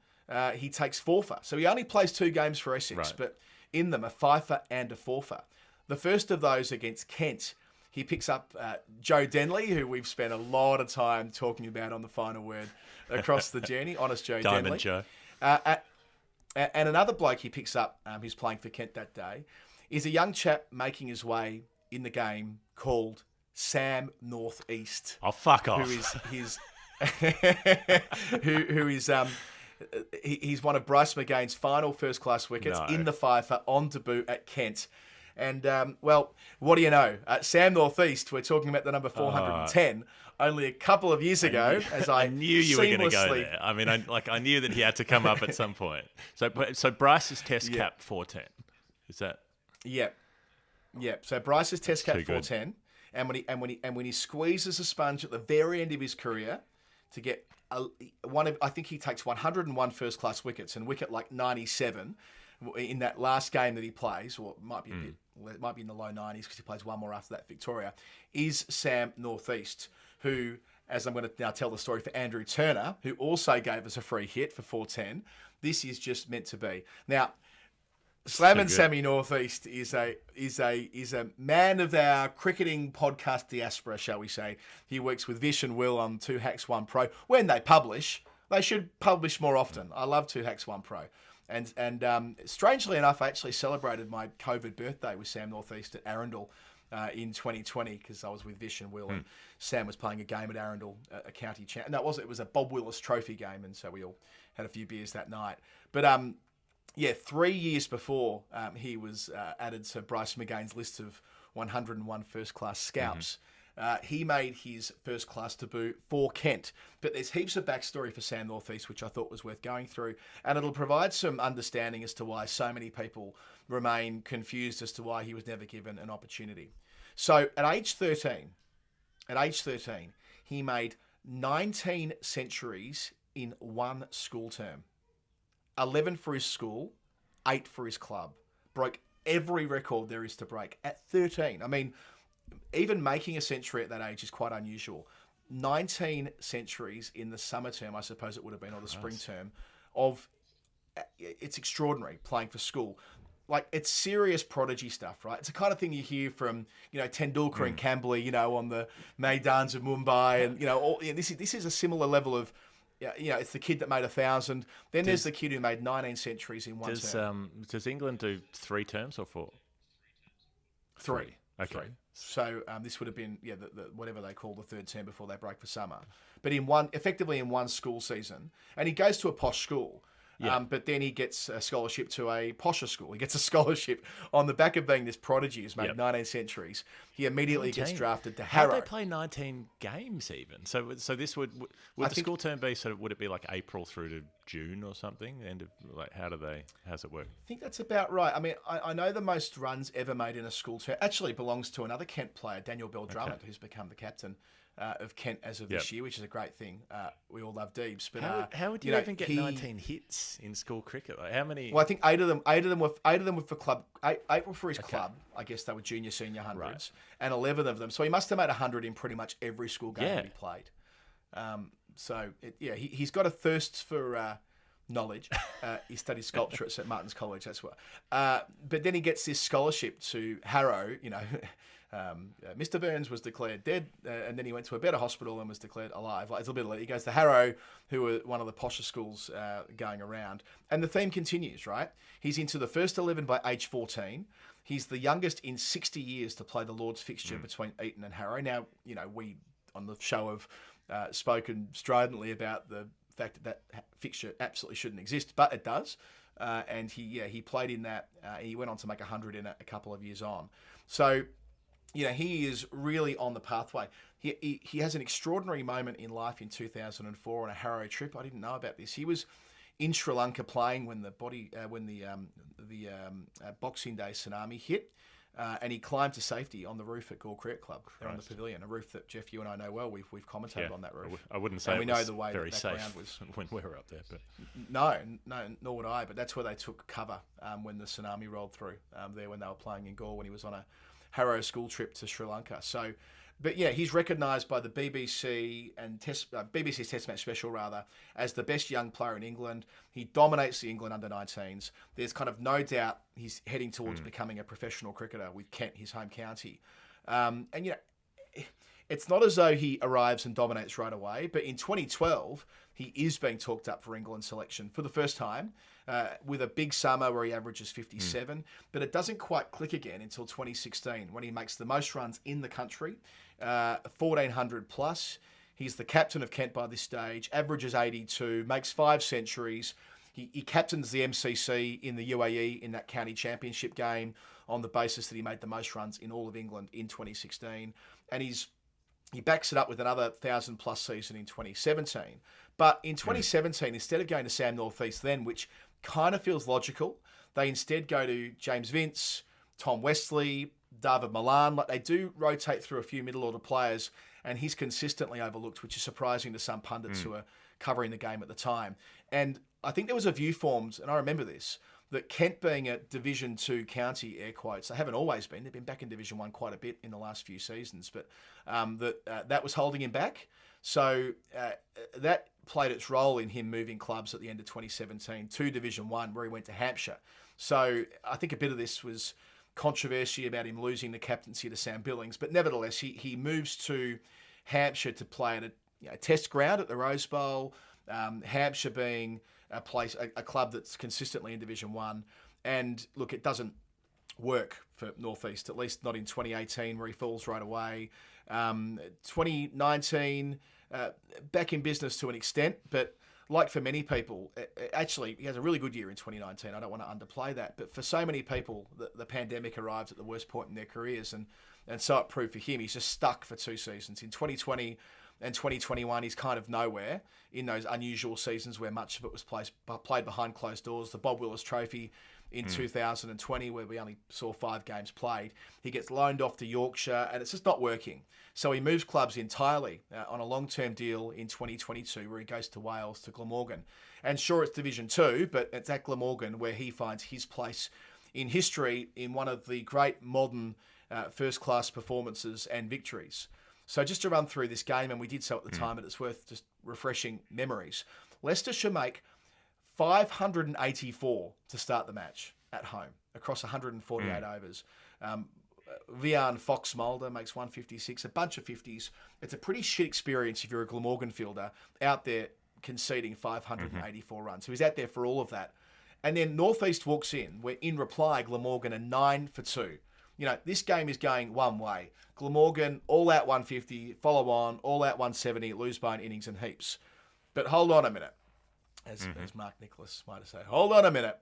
he takes forfer. So he only plays 2 games for Essex, but in them a fifer and a forfer. The first of those against Kent, he picks up Joe Denley, who we've spent a lot of time talking about on the final word across the journey. Honest Joe Diamond Denley. Joe. And another bloke he picks up, who's playing for Kent that day, is a young chap making his way in the game called Sam Northeast. Oh, fuck off. Who is his... who is... He's one of Bryce McGain's final first-class wickets in the fifer on debut at Kent. And, well, what do you know? Sam Northeast, we're talking about the number 410, only a couple of years ago, as I knew you were going to go there. I mean, I knew that he had to come up at some point. So Bryce's test cap 410. Is that? Yep. So Bryce's test cap too 410, and when he squeezes a sponge at the very end of his career to get I think he takes 101 first-class wickets and wicket like 97 in that last game that he plays, or it might be it might be in the low 90s because he plays one more after that, Victoria, is Sam Northeast, who, as I'm going to now tell the story for Andrew Turner, who also gave us a free hit for 410, this is just meant to be. Now, Slammin Sammy Northeast is a man of our cricketing podcast diaspora, shall we say. He works with Vish and Will on 2 Hacks 1 Pro. When they publish, they should publish more often. I love 2 Hacks 1 Pro. And strangely enough, I actually celebrated my COVID birthday with Sam Northeast at Arundel in 2020 because I was with Vish and Will and Sam was playing a game at Arundel, a county champ. No, it was a Bob Willis Trophy game, and so we all had a few beers that night. But 3 years before he was added to Bryce McGain's list of 101 first-class scalps, he made his first-class debut for Kent. But there's heaps of backstory for Sam Northeast, which I thought was worth going through, and it'll provide some understanding as to why so many people remain confused as to why he was never given an opportunity. So at age 13, he made 19 centuries in one school term. 11 for his school, 8 for his club. Broke every record there is to break at 13. I mean, even making a century at that age is quite unusual. 19 centuries in the summer term, I suppose it would have been, or the spring term, it's extraordinary playing for school. Like, it's serious prodigy stuff, right? It's the kind of thing you hear from, Tendulkar and Camberley, on the Maidans of Mumbai. And, this is a similar level of, it's the kid that made 1,000. Then there's the kid who made 19 centuries in one term. Does England do 3 terms or 4? 3. Okay. 3. So this would have been the whatever they call the third term before they break for summer, but effectively in one school season. And he goes to a posh school. Yeah. But then he gets a scholarship to a posher school. He gets a scholarship on the back of being this prodigy who's made 19 centuries. He immediately gets drafted to Harrow. How do they play 19 games even? So this would the school term be would it be like April through to June or something? How's it work? I think that's about right. I mean, I know the most runs ever made in a school term actually belongs to another Kent player, Daniel Bell Drummond, who's become the captain of Kent as of this year, which is a great thing. We all love Deebs, but how would you even get 19 hits in school cricket? Like, how many? Well, I think eight of them were for club. Eight were for his club. I guess they were junior, senior hundreds, and 11 of them. So he must have made 100 in pretty much every school game that he played. He's got a thirst for knowledge. He studied sculpture at St Martin's College. That's what. But then he gets this scholarship to Harrow. Mr. Burns was declared dead, and then he went to a better hospital and was declared alive. Like, it's a little bit later. He goes to Harrow, who were one of the poshest schools going around. And the theme continues, right? He's into the first 11 by age 14. He's the youngest in 60 years to play the Lord's fixture between Eton and Harrow. Now, we on the show have spoken stridently about the fact that fixture absolutely shouldn't exist, but it does. And he played in that. He went on to make 100 in it a couple of years on. So, he is really on the pathway. He has an extraordinary moment in life in 2004 on a Harrow trip. I didn't know about this. He was in Sri Lanka playing when the Boxing Day tsunami hit. And he climbed to safety on the roof at Gore Cricket Club, there on the pavilion, a roof that, Geoff, you and I know well. We've commentated on that roof. I wouldn't say and we it know was the way very that safe ground was. when we were up there. But No, nor would I. But that's where they took cover when the tsunami rolled through there when they were playing in Gore when he was on a Harrow school trip to Sri Lanka. So, but he's recognised by the BBC and BBC's Test Match Special as the best young player in England. He dominates the England under-19s. There's kind of no doubt he's heading towards becoming a professional cricketer with Kent, his home county. It's not as though he arrives and dominates right away, but in 2012, he is being talked up for England selection for the first time with a big summer where he averages 57, but it doesn't quite click again until 2016 when he makes the most runs in the country, 1,400 plus. He's the captain of Kent by this stage, averages 82, makes 5 centuries. He captains the MCC in the UAE in that county championship game on the basis that he made the most runs in all of England in 2016. And he backs it up with another 1,000-plus season in 2017. But in 2017, instead of going to Sam Northeast then, which kind of feels logical, they instead go to James Vince, Tom Westley, David Milan. Like, they do rotate through a few middle-order players, and he's consistently overlooked, which is surprising to some pundits who are covering the game at the time. And I think there was a view formed, and I remember this, that Kent being a Division 2 county, air quotes, they haven't always been. They've been back in Division 1 quite a bit in the last few seasons, but that was holding him back. So that played its role in him moving clubs at the end of 2017 to Division 1, where he went to Hampshire. So I think a bit of this was controversy about him losing the captaincy to Sam Billings, but nevertheless, he moves to Hampshire to play at a test ground at the Rose Bowl. Hampshire being a club that's consistently in Division 1. And look, it doesn't work for Northeast, at least not in 2018 where he falls right away. 2019, back in business to an extent, but like for many people, actually, he has a really good year in 2019. I don't want to underplay that. But for so many people, the pandemic arrives at the worst point in their careers. And so it proved for him. He's just stuck for 2 seasons. In 2020 and 2021, he's kind of nowhere in those unusual seasons where much of it was played behind closed doors. The Bob Willis Trophy in 2020, where we only saw 5 games played. He gets loaned off to Yorkshire, and it's just not working. So he moves clubs entirely on a long-term deal in 2022, where he goes to Wales, to Glamorgan. And sure, it's Division 2, but it's at Glamorgan where he finds his place in history in one of the great modern first-class performances and victories. So just to run through this game, and we did so at the time, but it's worth just refreshing memories. Leicestershire make 584 to start the match at home across 148 overs. Vian Fox Mulder makes 156, a bunch of 50s. It's a pretty shit experience if you're a Glamorgan fielder out there conceding 584 runs. So he's out there for all of that. And then Northeast walks in, where in reply, Glamorgan are 9 for 2. This game is going one way. Glamorgan, all out 150, follow on, all out 170, lose by an innings and heaps. But hold on a minute. As Mark Nicholas might have said, hold on a minute.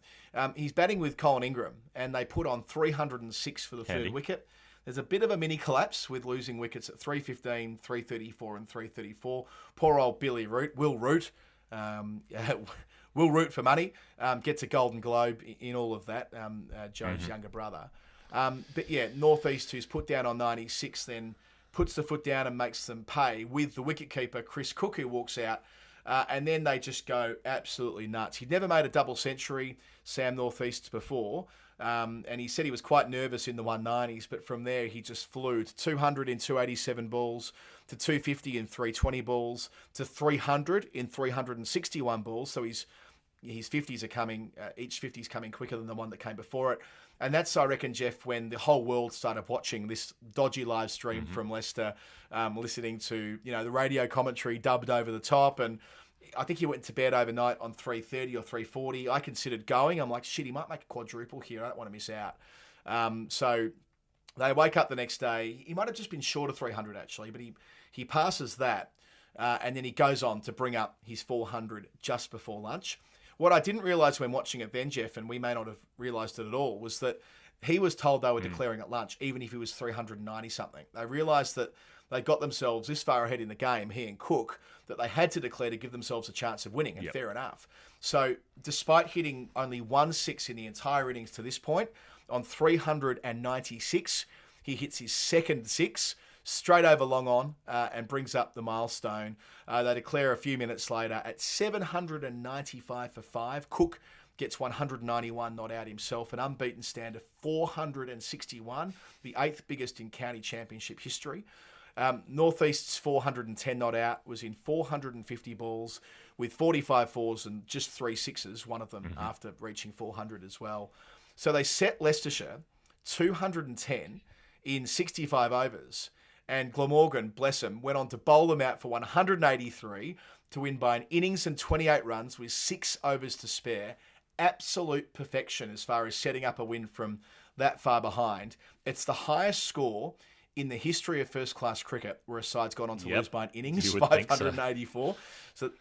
He's batting with Colin Ingram, and they put on 306 for the third wicket. There's a bit of a mini collapse with losing wickets at 315, 334 and 334. Poor old Will Root, Will Root for money, gets a Golden Globe in all of that, Joe's younger brother. But yeah, Northeast, who's put down on 96, then puts the foot down and makes them pay with the wicketkeeper, Chris Cook, who walks out. And then they just go absolutely nuts. He'd never made a double century, Sam Northeast, before. And he said he was quite nervous in the 190s, but from there he just flew to 200 in 287 balls, to 250 in 320 balls, to 300 in 361 balls. So his 50s are coming, each 50's coming quicker than the one that came before it. And that's, I reckon, Geoff, when the whole world started watching this dodgy live stream from Leicester, listening to, the radio commentary dubbed over the top. And I think he went to bed overnight on 3:30 or 3:40. I considered going. I'm like, shit, he might make a quadruple here. I don't want to miss out. So they wake up the next day. He might have just been short of 300, actually, but he passes that. And then he goes on to bring up his 400 just before lunch. What I didn't realise when watching it then, Geoff, and we may not have realised it at all, was that he was told they were declaring at lunch, even if he was 390-something. They realised that they got themselves this far ahead in the game, he and Cook, that they had to declare to give themselves a chance of winning, and fair enough. So despite hitting only 1 6 in the entire innings to this point, on 396, he hits his second 6, straight over long on, and brings up the milestone. They declare a few minutes later at 795 for 5. Cook gets 191 not out himself, an unbeaten stand of 461, the 8th biggest in county championship history. Northeast's 410 not out was in 450 balls with 45 fours and just 3 sixes, one of them after reaching 400 as well. So they set Leicestershire 210 in 65 overs. And Glamorgan, bless him, went on to bowl them out for 183 to win by an innings and 28 runs with 6 overs to spare. Absolute perfection as far as setting up a win from that far behind. It's the highest score in the history of first-class cricket where a side's gone on to lose by an innings, 584. So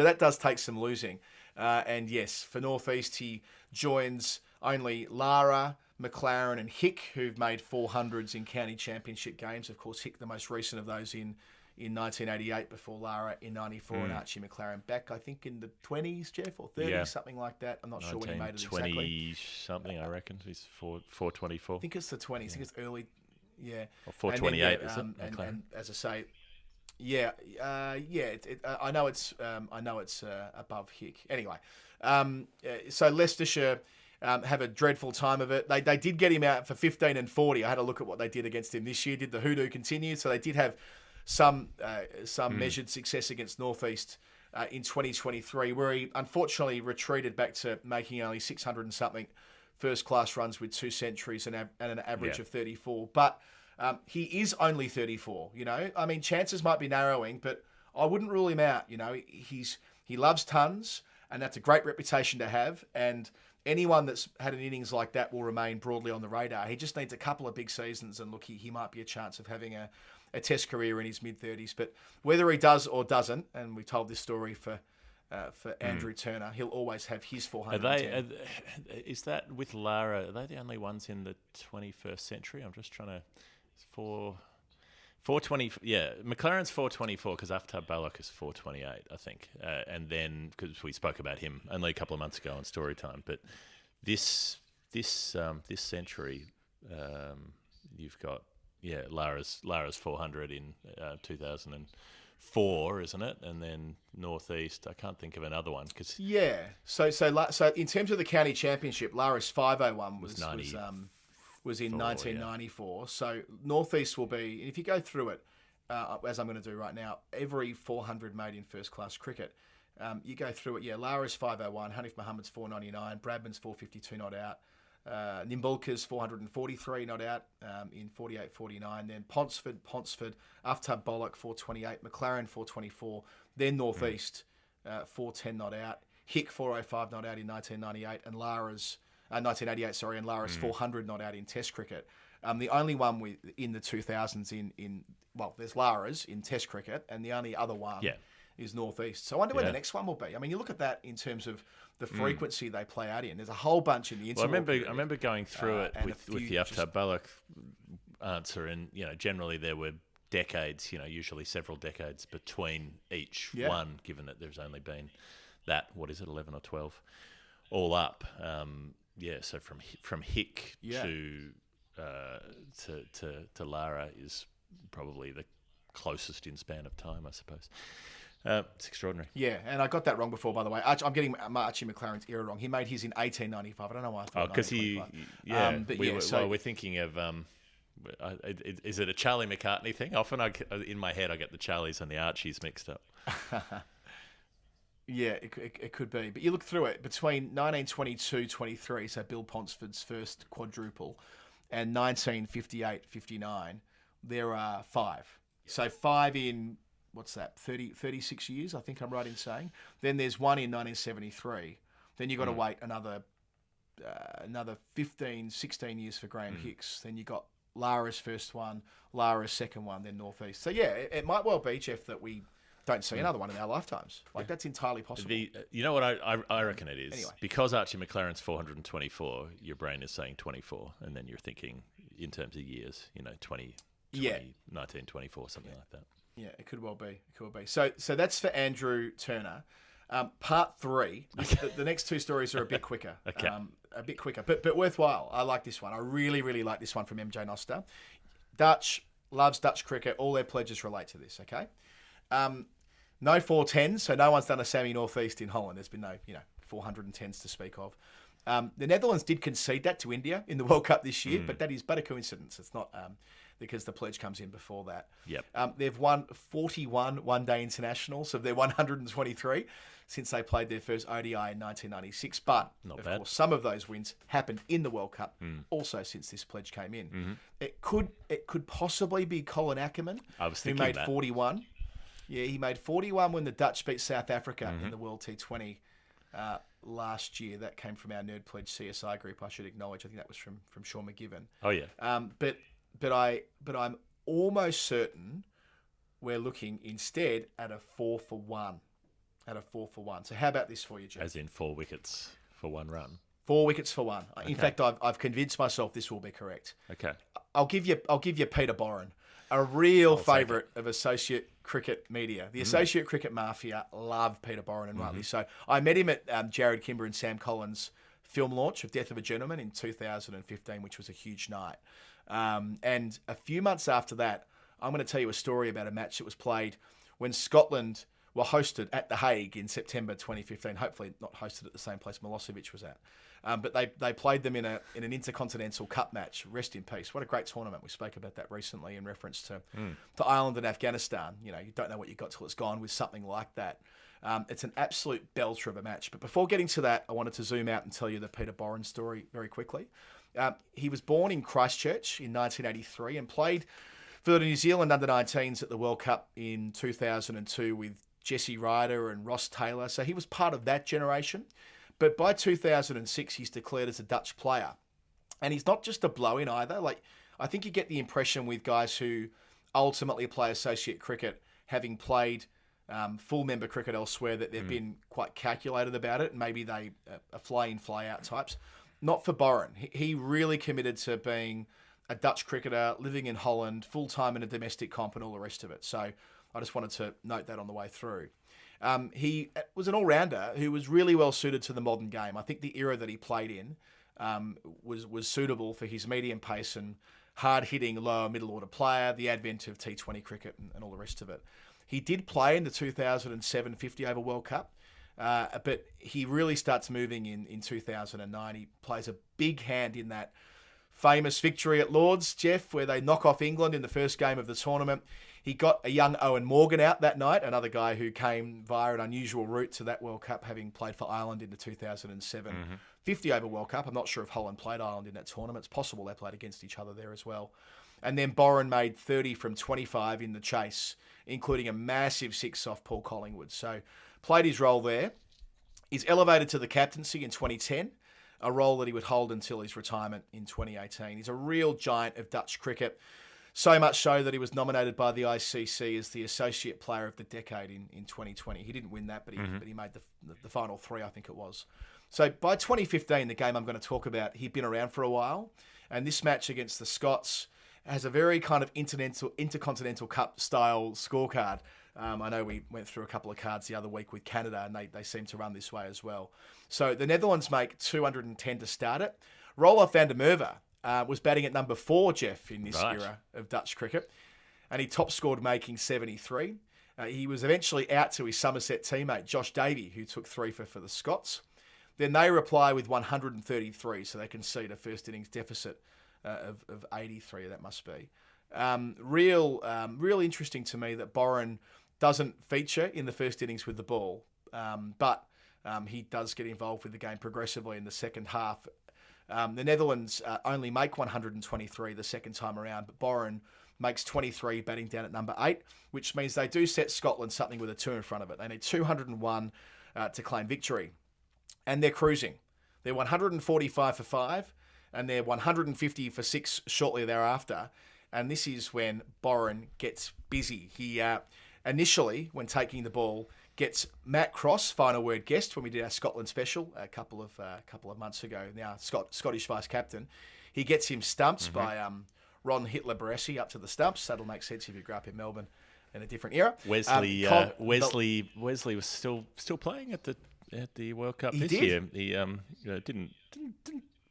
that does take some losing. And yes, for Northeast, he joins only Lara, McLaren and Hick, who've made 400s in county championship games. Of course, Hick, the most recent of those in 1988 before Lara in 94 and Archie McLaren back, I think, in the 20s, Geoff, or 30s, something like that. I'm not sure when he made it exactly. 20-something, I reckon. He's 424. I think it's the 20s. I think it's early, Or 428, is it? And as I say, I know it's above Hick. Anyway, so Leicestershire have a dreadful time of it. They did get him out for 15 and 40. I had a look at what they did against him this year. Did the hoodoo continue? So they did have some measured success against Northeast in 2023, where he unfortunately retreated back to making only 600 and something first-class runs with 2 centuries and an average of 34. But he is only 34, I mean, chances might be narrowing, but I wouldn't rule him out. He loves tons, and that's a great reputation to have. And anyone that's had an innings like that will remain broadly on the radar. He just needs a couple of big seasons, and look, he might be a chance of having a test career in his mid-30s. But whether he does or doesn't, and we told this story for Andrew Turner, he'll always have his 410. Is that with Lara? Are they the only ones in the 21st century? I'm just trying to... 420, McLaren's 424 because Aftab Balak is 428, I think. And then, because we spoke about him only a couple of months ago on Storytime, but this century, you've got, Lara's 400 in 2004, isn't it? And then Northeast, I can't think of another one. So in terms of the county championship, Lara's 501 was in 1994. Yeah. So Northeast will be, and if you go through it, as I'm going to do right now, every 400 made in first-class cricket, you go through it. Lara's 501, Hanif Mohammed's 499, Bradman's 452 not out, Nimbulka's 443 not out in 48-49, then Ponsford, Aftab Bollock 428, McLaren 424, then Northeast 410 not out, Hick 405 not out in 1998, and Lara's 1988, and Lara's 400 not out in Test cricket. The only one in the 2000s there's Lara's in Test cricket, and the only other one is Northeast. So I wonder when the next one will be. I mean, you look at that in terms of the frequency they play out in. There's a whole bunch in the interval. Well, I remember going through it with the Aftab Balak answer, and generally there were decades, usually several decades between each one, given that there's only been 11 or 12 all up. So from Hick to Lara is probably the closest in span of time, I suppose. It's extraordinary. Yeah, and I got that wrong before, by the way. I'm getting Archie McLaren's era wrong. He made his in 1895. I don't know why I thought. Because we're thinking of. Is it a Charlie McCartney thing? Often, in my head, I get the Charlies and the Archies mixed up. Yeah, it could be. But you look through it, between 1922-23, so Bill Ponsford's first quadruple, and 1958-59, there are 5. So 5 in, what's that, 36 years, I think I'm right in saying. Then there's 1 in 1973. Then you've got to wait another 15, 16 years for Graham Hicks. Then you got Lara's first one, Lara's second one, then Northeast. So yeah, it might well be, Geoff, that we don't see another one in our lifetimes. That's entirely possible. You know what I reckon it is? Anyway. Because Archie McLaren's 424, your brain is saying 24, and then you're thinking in terms of years, 1924, something like that. Yeah, it could well be. So that's for Andrew Turner. Part 3. The next 2 stories are a bit quicker. Okay. A bit quicker, but worthwhile. I like this one. I really, really like this one from MJ Knoester. Dutch, loves Dutch cricket. All their pledges relate to this, okay? No 410s, so no one's done a Sammy Northeast in Holland. There's been no, 410s to speak of. The Netherlands did concede that to India in the World Cup this year, but that is but a coincidence. It's not because the pledge comes in before that. Yep. They've won 41 one-day internationals of their 123 since they played their first ODI in 1996. But, of course, some of those wins happened in the World Cup also since this pledge came in. Mm-hmm. It could possibly be Colin Ackerman, who made 41. Yeah, he made 41 when the Dutch beat South Africa in the World T20 last year. That came from our Nerd Pledge CSI group, I should acknowledge. I think that was from Sean McGiven. Oh, yeah. But I'm almost certain we're looking instead at a 4 for 1. So how about this for you, Geoff? As in 4 wickets for 1 run. 4 wickets for 1. Okay. In fact, I've convinced myself this will be correct. Okay. I'll give you Peter Borren, a real favourite of associate cricket media. The associate cricket mafia love Peter Borren, and rightly so. I met him at Jared Kimber and Sam Collins' film launch of Death of a Gentleman in 2015, which was a huge night. And a few months after that, I'm going to tell you a story about a match that was played when Scotland were hosted at The Hague in September 2015. Hopefully not hosted at the same place Milosevic was at. But they played them in an Intercontinental Cup match. Rest in peace. What a great tournament. We spoke about that recently in reference to Ireland and Afghanistan. You don't know what you got till it's gone with something like that. It's an absolute belter of a match. But before getting to that, I wanted to zoom out and tell you the Peter Borren story very quickly. He was born in Christchurch in 1983 and played for the New Zealand under-19s at the World Cup in 2002 with Jesse Ryder and Ross Taylor. So he was part of that generation. But by 2006, he's declared as a Dutch player. And he's not just a blow-in either. I think you get the impression with guys who ultimately play associate cricket, having played full member cricket elsewhere, that they've been quite calculated about it. And maybe they are fly-in, fly-out types. Not for Borren. He really committed to being a Dutch cricketer, living in Holland, full-time in a domestic comp and all the rest of it. So I just wanted to note that on the way through. He was an all-rounder who was really well suited to the modern game. I think the era that he played in was suitable for his medium pace and hard-hitting lower middle-order player, the advent of T20 cricket and all the rest of it. He did play in the 2007 50-over World Cup, but he really starts moving in 2009. He plays a big hand in that famous victory at Lord's, Geoff, where they knock off England in the first game of the tournament. He got a young Owen Morgan out that night, another guy who came via an unusual route to that World Cup, having played for Ireland in the 2007 50-over World Cup. I'm not sure if Holland played Ireland in that tournament. It's possible they played against each other there as well. And then Borren made 30 from 25 in the chase, including a massive 6 off Paul Collingwood. So played his role there. He's elevated to the captaincy in 2010, a role that he would hold until his retirement in 2018. He's a real giant of Dutch cricket, so much so that he was nominated by the ICC as the Associate Player of the Decade in 2020. He didn't win that, but he made the final 3, I think it was. So by 2015, the game I'm going to talk about, he'd been around for a while, and this match against the Scots has a very kind of Intercontinental Cup style scorecard. I know we went through a couple of cards the other week with Canada, and they seem to run this way as well. So the Netherlands make 210 to start it. Roelof van der Merwe was batting at number 4, Geoff, in this era of Dutch cricket. and he top scored making 73. He was eventually out to his Somerset teammate, Josh Davey, who took 3 for the Scots. Then they reply with 133, so they concede a first innings deficit of 83, that must be. Real interesting to me that Borren doesn't feature in the first innings with the ball, but he does get involved with the game progressively in the second half. The Netherlands only make 123 the second time around, but Borren makes 23 batting down at number 8, which means they do set Scotland something with a 2 in front of it. They need 201 to claim victory. And they're cruising. They're 145 for 5, and they're 150 for 6 shortly thereafter. And this is when Borren gets busy. He initially, when taking the ball, gets Matt Cross, final word guest, when we did our Scotland special a couple of months ago. Now Scottish vice captain, he gets him stumped by Ron Hitler Baresi up to the stumps. That'll make sense if you grew up in Melbourne in a different era. Wesley was still playing at the World Cup this year. He didn't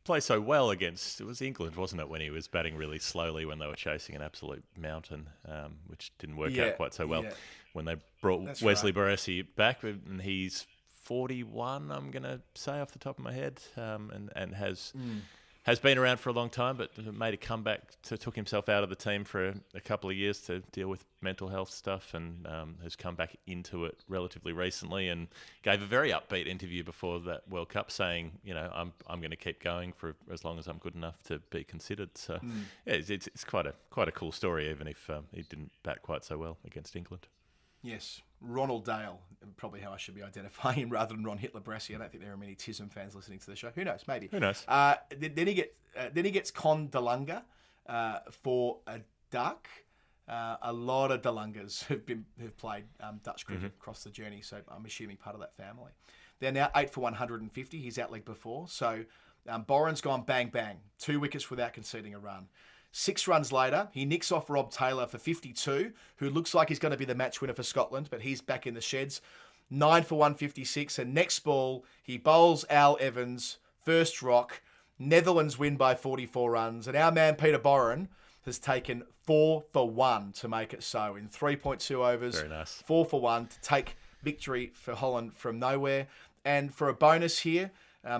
play so well against, it was England, wasn't it, when he was batting really slowly when they were chasing an absolute mountain, which didn't work out quite so well. Yeah. When they brought Wesley Baresi back, and he's 41, I'm going to say off the top of my head, and has been around for a long time, but made a comeback, took himself out of the team for a couple of years to deal with mental health stuff, and has come back into it relatively recently, and gave a very upbeat interview before that World Cup saying, I'm going to keep going for as long as I'm good enough to be considered. So it's quite a cool story, even if he didn't bat quite so well against England. Yes, Ronald Dale, probably how I should be identifying him rather than Ron Hitler Baresi. I don't think there are many TISM fans listening to the show. Who knows? Maybe. Who knows? Then he gets Con DeLunga for a duck. A lot of DeLungas have played Dutch cricket across the journey, so I'm assuming part of that family. They're now 8 for 150. He's outlegged before, so Borren's gone bang bang, 2 wickets without conceding a run. 6 runs later, he nicks off Rob Taylor for 52, who looks like he's going to be the match winner for Scotland, but he's back in the sheds. 9 for 156, and next ball, he bowls Al Evans, first rock. Netherlands win by 44 runs, and our man Peter Borren has taken 4 for 1 to make it so in 3.2 overs. Very nice. 4 for 1 to take victory for Holland from nowhere. And for a bonus here,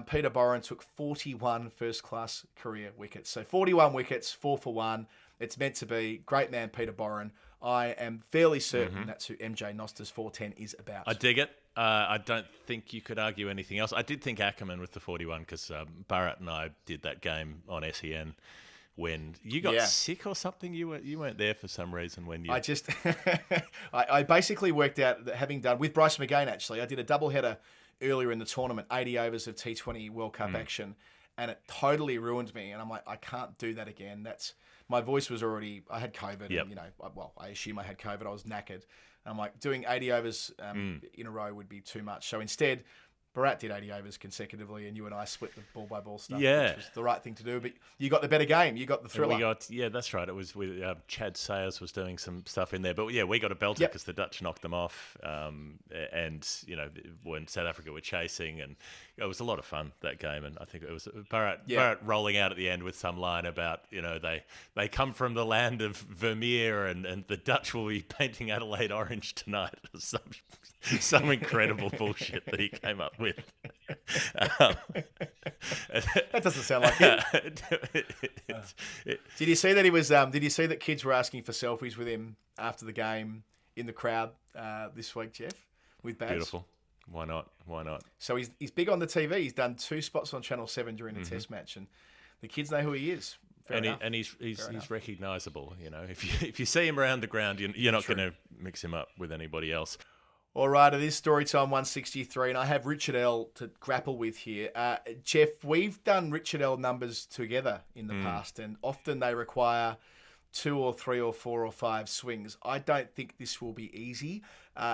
Peter Borren took 41 first-class career wickets. So 41 wickets, 4 for 1. It's meant to be. Great man, Peter Borren. I am fairly certain that's who MJ Noster's 410 is about. I dig it. I don't think you could argue anything else. I did think Ackerman with the 41 because Barrett and I did that game on SEN when you got sick or something. You weren't there for some reason when you... I basically worked out that having done, with Bryce McGain actually, I did a doubleheader earlier in the tournament, 80 overs of T20 World Cup action, and it totally ruined me. And I'm like, I can't do that again. My voice was already, I had COVID, and, I assume I had COVID. I was knackered. And I'm like, doing 80 overs in a row would be too much. So instead, Barat did 80 overs consecutively, and you and I split the ball-by-ball stuff, which was the right thing to do. But you got the better game. You got the thriller. That's right. It was with Chad Sayers was doing some stuff in there. But, we got a belter because the Dutch knocked them off. And, when South Africa were chasing, and it was a lot of fun, that game. And I think it was Barat rolling out at the end with some line about, they come from the land of Vermeer, and the Dutch will be painting Adelaide orange tonight. Some incredible bullshit that he came up with. That doesn't sound like it. Did you see that he was? Did you see that kids were asking for selfies with him after the game in the crowd this week, Geoff, with Baz? Beautiful. Why not? So he's big on the TV. He's done 2 spots on Channel 7 during the Test match, and the kids know who he is. And he's recognisable. If you see him around the ground, you're not going to mix him up with anybody else. All right, it is Storytime 163, and I have Richard L. to grapple with here. Geoff, we've done Richard L. numbers together in the past, and often they require 2 or 3 or 4 or 5 swings. I don't think this will be easy.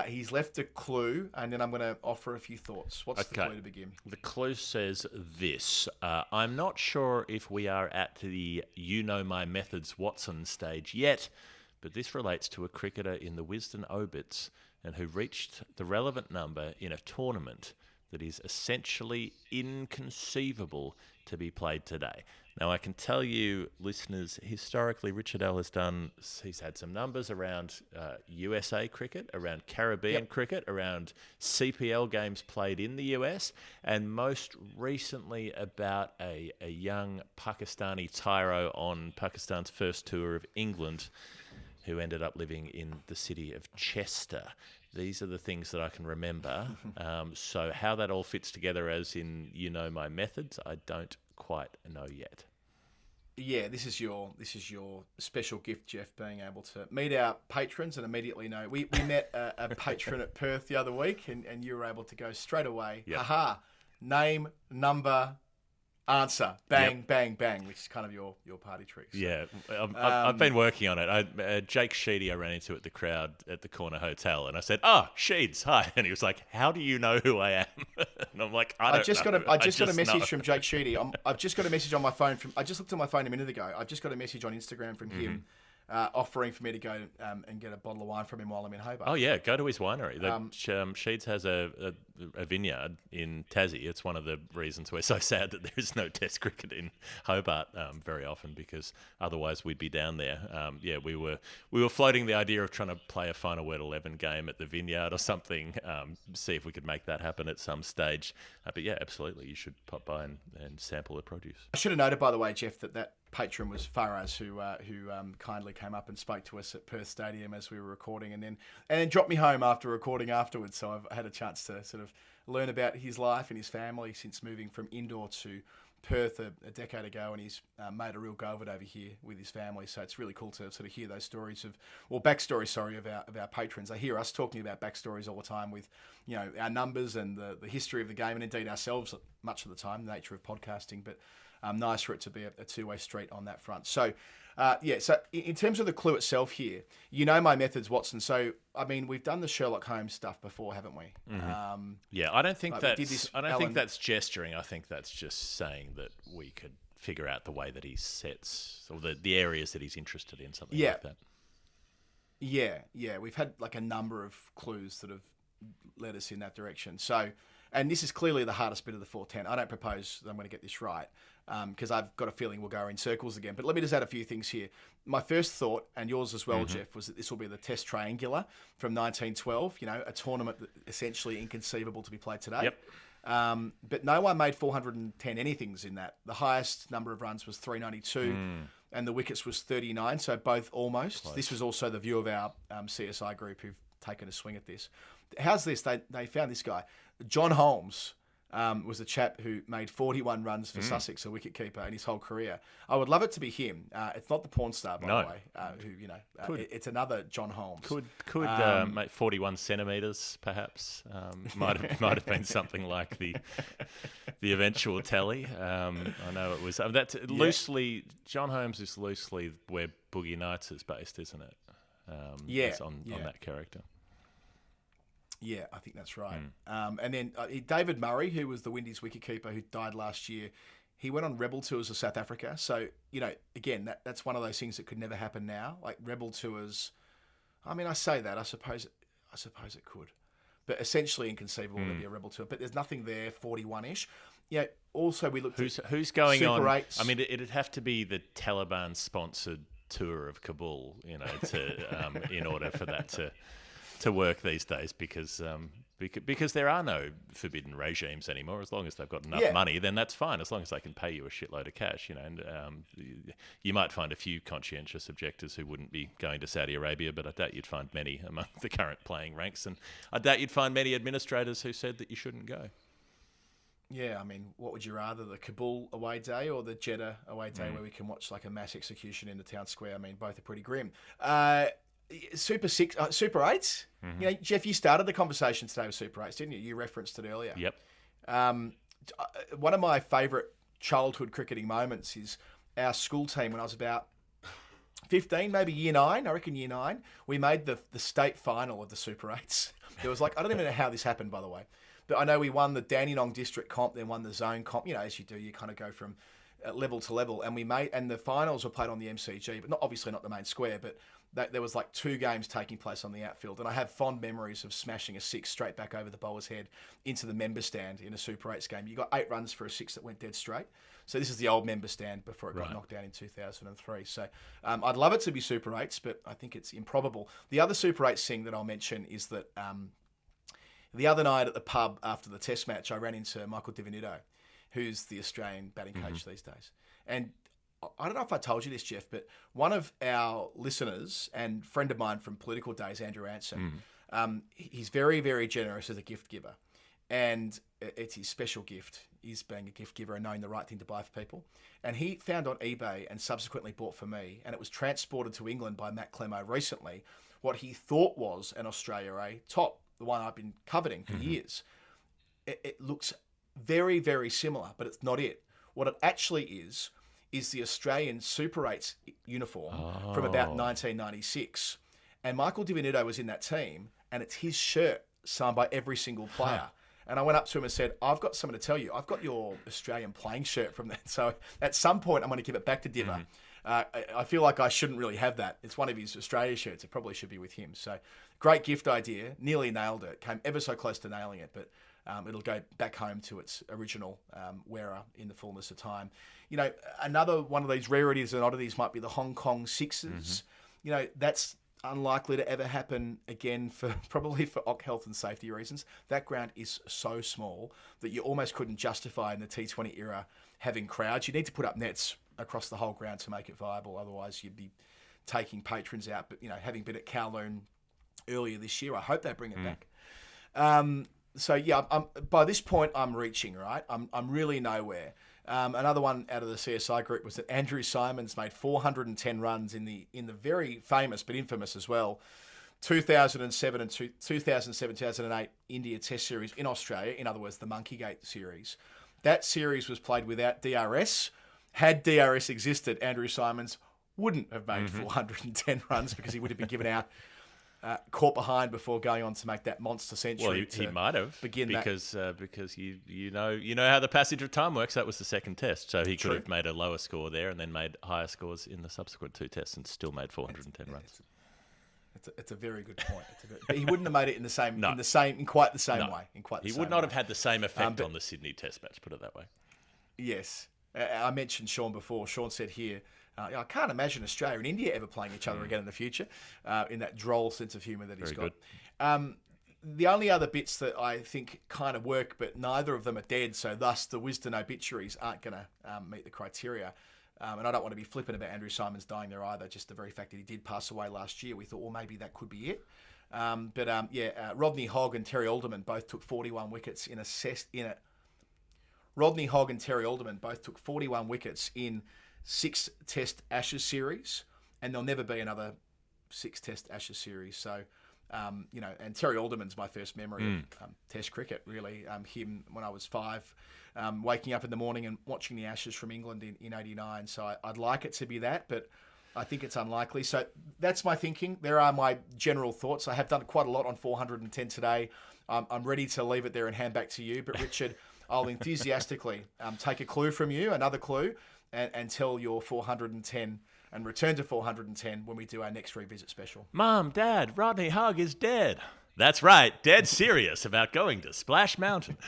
He's left a clue, and then I'm going to offer a few thoughts. What's the clue to begin? The clue says this. I'm not sure if we are at the You Know My Methods Watson stage yet, but this relates to a cricketer in the Wisden Obits and who reached the relevant number in a tournament that is essentially inconceivable to be played today. Now, I can tell you, listeners, historically, Richard L. he's had some numbers around USA cricket, around Caribbean cricket, around CPL games played in the US, and most recently about a young Pakistani tyro on Pakistan's first tour of England, who ended up living in the city of Chester. These are the things that I can remember. So how that all fits together as in, my methods, I don't quite know yet. Yeah, this is your special gift, Geoff, being able to meet our patrons and immediately know. We met a patron at Perth the other week, and you were able to go straight away. Yep. Haha, name, number, answer, bang, bang, bang, which is kind of your party trick. So. Yeah, I've been working on it. Jake Sheedy I ran into at the crowd at the Corner Hotel, and I said, Sheeds, hi. And he was like, how do you know who I am? And I'm like, I just got a message from Jake Sheedy. I've just got a message on my phone. I just looked at my phone a minute ago. I've just got a message on Instagram from him. Offering for me to go and get a bottle of wine from him while I'm in Hobart. Oh, yeah, go to his winery. Sheeds has a vineyard in Tassie. It's one of the reasons we're so sad that there is no Test cricket in Hobart very often, because otherwise we'd be down there. We were floating the idea of trying to play a Final Word 11 game at the vineyard or something, see if we could make that happen at some stage. But yeah, absolutely, you should pop by and sample the produce. I should have noted, by the way, Geoff, that patron was Faraz, who kindly came up and spoke to us at Perth Stadium as we were recording, and then dropped me home after recording afterwards. So I've had a chance to sort of learn about his life and his family since moving from indoor to Perth a decade ago, and he's made a real go of it over here with his family. So it's really cool to sort of hear those stories backstories of our patrons. They hear us talking about backstories all the time with our numbers and the history of the game, and indeed ourselves much of the time, the nature of podcasting. But nice for it to be a two-way street on that front. So, so in terms of the clue itself here, my methods, Watson. So, I mean, we've done the Sherlock Holmes stuff before, haven't we? Mm-hmm. I don't think think that's gesturing. I think that's just saying that we could figure out the way that he sets, or the areas that he's interested in, something like that. Yeah. We've had like a number of clues that have led us in that direction. So, and this is clearly the hardest bit of the 410. I don't propose that I'm going to get this right, because I've got a feeling we'll go in circles again. But let me just add a few things here. My first thought, and yours as well, Geoff, was that this will be the Test Triangular from 1912, a tournament that essentially inconceivable to be played today. Yep. But no one made 410 anythings in that. The highest number of runs was 392, and the wickets was 39, so both almost. Close. This was also the view of our CSI group who've taken a swing at this. How's this? They found this guy. John Holmes was a chap who made 41 runs for Sussex, a wicketkeeper, in his whole career. I would love it to be him. It's not the porn star, by the way. It's another John Holmes. Could make 41 centimetres, perhaps. Might have been something like the eventual tally. I know it was. Loosely. John Holmes is loosely where Boogie Nights is based, isn't it? It's on that character. Yeah, I think that's right. And then David Murray, who was the Windies wicketkeeper who died last year, he went on rebel tours of South Africa. So, again, that's one of those things that could never happen now. Like rebel tours, I mean, I say that, I suppose it could. But essentially inconceivable to be a rebel tour. But there's nothing there, 41-ish. Also we looked at who's going Super on. 8s. I mean, it'd have to be the Taliban-sponsored tour of Kabul, to in order for that to work these days, because there are no forbidden regimes anymore. As long as they've got enough money, then that's fine. As long as they can pay you a shitload of cash, and you might find a few conscientious objectors who wouldn't be going to Saudi Arabia, but I doubt you'd find many among the current playing ranks, and I doubt you'd find many administrators who said that you shouldn't go. Yeah, I mean, what would you rather, the Kabul away day or the Jeddah away day where we can watch like a mass execution in the town square? I mean, both are pretty grim. Super 8s. Geoff, you started the conversation today with Super 8s, didn't you? You referenced it earlier. Yep. One of my favourite childhood cricketing moments is our school team when I was about 15, maybe year 9. I reckon year 9. We made the state final of the Super 8s. There was I don't even know how this happened, by the way. But I know we won the Dandenong District comp, then won the zone comp. As you do, you kind of go from level to level, and the finals were played on the MCG, but obviously not the main square, but there was like 2 games taking place on the outfield, and I have fond memories of smashing a 6 straight back over the bowler's head into the member stand in a Super 8s game. You got 8 runs for a 6 that went dead straight. So this is the old member stand before it got knocked down in 2003. So I'd love it to be Super 8s, but I think it's improbable. The other Super 8s thing that I'll mention is that the other night at the pub after the Test match, I ran into Michael Divenuto, who's the Australian batting coach these days. And I don't know if I told you this, Geoff, but one of our listeners and friend of mine from political days, Andrew Anson, he's very, very generous as a gift giver. And it's his special gift, is being a gift giver and knowing the right thing to buy for people. And he found on eBay and subsequently bought for me, and it was transported to England by Matt Clemo recently, what he thought was an Australia A top, the one I've been coveting for years. It looks very, very similar, but it's not it. What it actually is the Australian Super 8s uniform from about 1996. And Michael Divenuto was in that team, and it's his shirt signed by every single player. And I went up to him and said, I've got something to tell you. I've got your Australian playing shirt from that. So at some point, I'm going to give it back to Diva. I feel like I shouldn't really have that. It's one of his Australia shirts. It probably should be with him. So great gift idea. Nearly nailed it. Came ever so close to nailing it, but it'll go back home to its original wearer in the fullness of time. You know, another one of these rarities and oddities might be the Hong Kong Sixers. You know, that's unlikely to ever happen again probably for health and safety reasons. That ground is so small that you almost couldn't justify in the T20 era having crowds. You need to put up nets across the whole ground to make it viable. Otherwise, you'd be taking patrons out. But, you know, having been at Kowloon earlier this year, I hope they bring it back. So, yeah, by this point, I'm reaching, right? I'm really nowhere. Another one out of the CSI group was that Andrew Symonds made 410 runs in the very famous but infamous as well 2007 and 2008 India Test Series in Australia. In other words, the Monkeygate series. That series was played without DRS. Had DRS existed, Andrew Symonds wouldn't have made 410 runs because he would have been given out. Caught behind before going on to make that monster century. Well, he might have because you know how the passage of time works. That was the second test, so he could have made a lower score there and then made higher scores in the subsequent 2 tests and still made 410 runs. It's a very good point. But he wouldn't have made it in quite the same way. He would not have had the same effect on the Sydney Test match. Put it that way. Yes. I mentioned Sean before. Sean said here, I can't imagine Australia and India ever playing each other again in the future, in that droll sense of humour that he's got. The only other bits that I think kind of work, but neither of them are dead, so thus the Wisden obituaries aren't going to meet the criteria. And I don't want to be flippant about Andrew Symonds dying there either, just the very fact that he did pass away last year. We thought, well, maybe that could be it. Rodney Hogg and Terry Alderman both took 41 wickets Rodney Hogg and Terry Alderman both took 41 wickets in 6 Test Ashes series, and there'll never be another 6 Test Ashes series. So, and Terry Alderman's my first memory of Test cricket, really. Him when I was 5, waking up in the morning and watching the Ashes from England in 89. So I'd like it to be that, but I think it's unlikely. So that's my thinking. There are my general thoughts. I have done quite a lot on 410 today. I'm ready to leave it there and hand back to you. But Richard, I'll enthusiastically take a clue from you, another clue, and tell your 410 and return to 410 when we do our next revisit special. Mom, Dad, Rodney Hogg is dead. That's right, dead serious about going to Splash Mountain.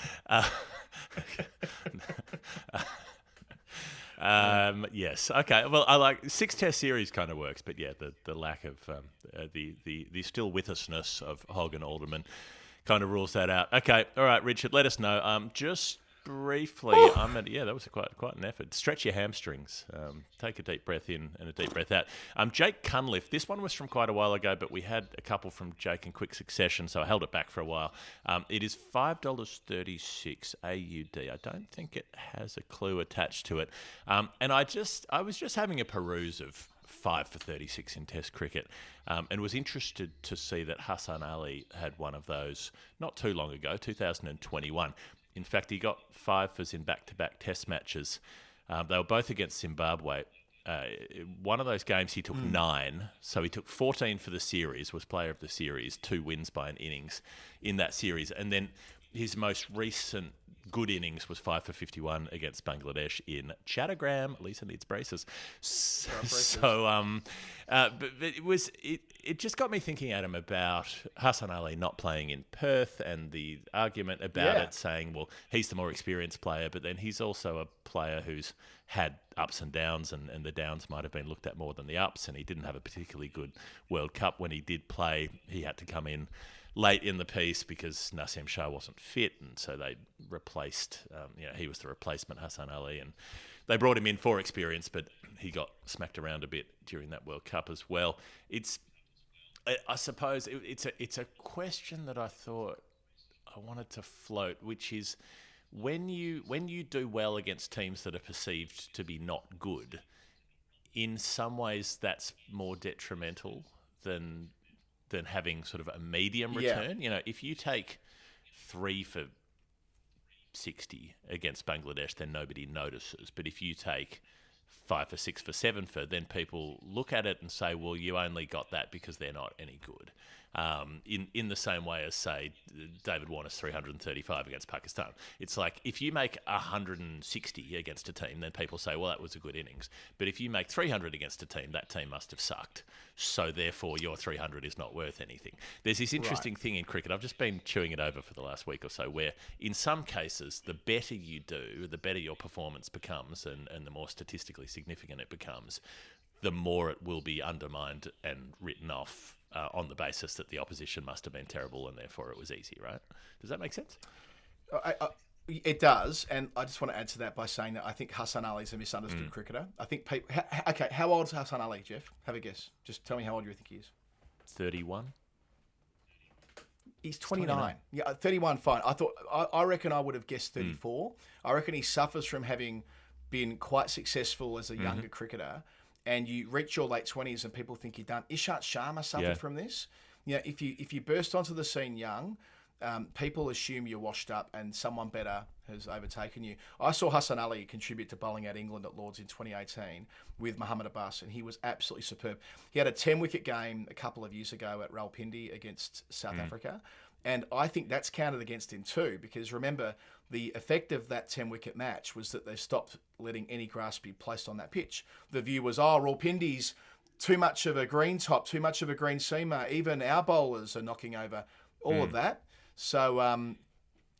Yes. Okay. Well, I like 6 Test series kind of works, but yeah, the lack of the still with usness of Hogg and Alderman kind of rules that out. Okay. All right, Richard. Let us know. Just briefly, that was quite an effort. Stretch your hamstrings. Take a deep breath in and a deep breath out. Jake Cunliffe. This one was from quite a while ago, but we had a couple from Jake in quick succession, so I held it back for a while. It is $5.36 AUD. I don't think it has a clue attached to it. And I was just having a peruse of 5 for 36 in Test cricket, and was interested to see that Hassan Ali had one of those not too long ago, 2021. In fact, he got 5 fors in back-to-back Test matches. They were both against Zimbabwe. One of those games he took 9, so he took 14 for the series, was player of the series, 2 wins by an innings in that series. And then his most recent good innings was 5 for 51 against Bangladesh in Chattogram. Lisa needs braces. But it just got me thinking, Adam, about Hassan Ali not playing in Perth and the argument about it, saying, well, he's the more experienced player, but then he's also a player who's had ups and downs, and the downs might have been looked at more than the ups, and he didn't have a particularly good World Cup. When he did play, he had to come in late in the piece because Naseem Shah wasn't fit, and so they replaced, he was the replacement, Hassan Ali, and they brought him in for experience, but he got smacked around a bit during that World Cup as well. I suppose it's a question that I thought I wanted to float, which is when you do well against teams that are perceived to be not good, in some ways that's more detrimental than having sort of a medium return. If you take 3 for 60 against Bangladesh, then nobody notices. But if you take 5 for 6 for 7 for, then people look at it and say, well, you only got that because they're not any good. In the same way as, say, David Warner's 335 against Pakistan. It's like, if you make 160 against a team, then people say, well, that was a good innings. But if you make 300 against a team, that team must have sucked. So therefore, your 300 is not worth anything. There's this interesting thing in cricket. I've just been chewing it over for the last week or so, where in some cases, the better you do, the better your performance becomes, and the more statistically significant it becomes, the more it will be undermined and written off on the basis that the opposition must have been terrible and therefore it was easy, right? Does that make sense? It does, and I just want to add to that by saying that I think Hassan Ali's a misunderstood cricketer. I think people... Okay, how old is Hassan Ali, Geoff? Have a guess. Just tell me how old you think he is. 31. He's 29. Yeah, 31, fine. I reckon I would have guessed 34. I reckon he suffers from having been quite successful as a younger cricketer, and you reach your late 20s and people think you're done. Ishant Sharma suffered from this. If you burst onto the scene young, people assume you're washed up and someone better has overtaken you. I saw Hassan Ali contribute to bowling out England at Lords in 2018 with Muhammad Abbas, and he was absolutely superb. He had a 10-wicket game a couple of years ago at Rawalpindi against South Africa, and I think that's counted against him too, because remember, the effect of that 10-wicket match was that they stopped letting any grass be placed on that pitch. The view was, Rawalpindi's too much of a green top, too much of a green seamer, even our bowlers are knocking over all of that. So,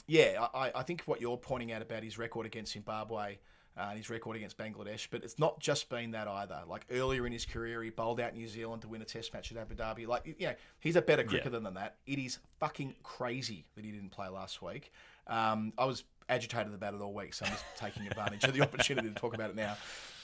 I think what you're pointing out about his record against Zimbabwe and his record against Bangladesh, but it's not just been that either. Like earlier in his career, he bowled out New Zealand to win a test match at Abu Dhabi. He's a better cricketer than that. It is fucking crazy that he didn't play last week. I was agitated about it all week, so I'm just taking advantage of the opportunity to talk about it now.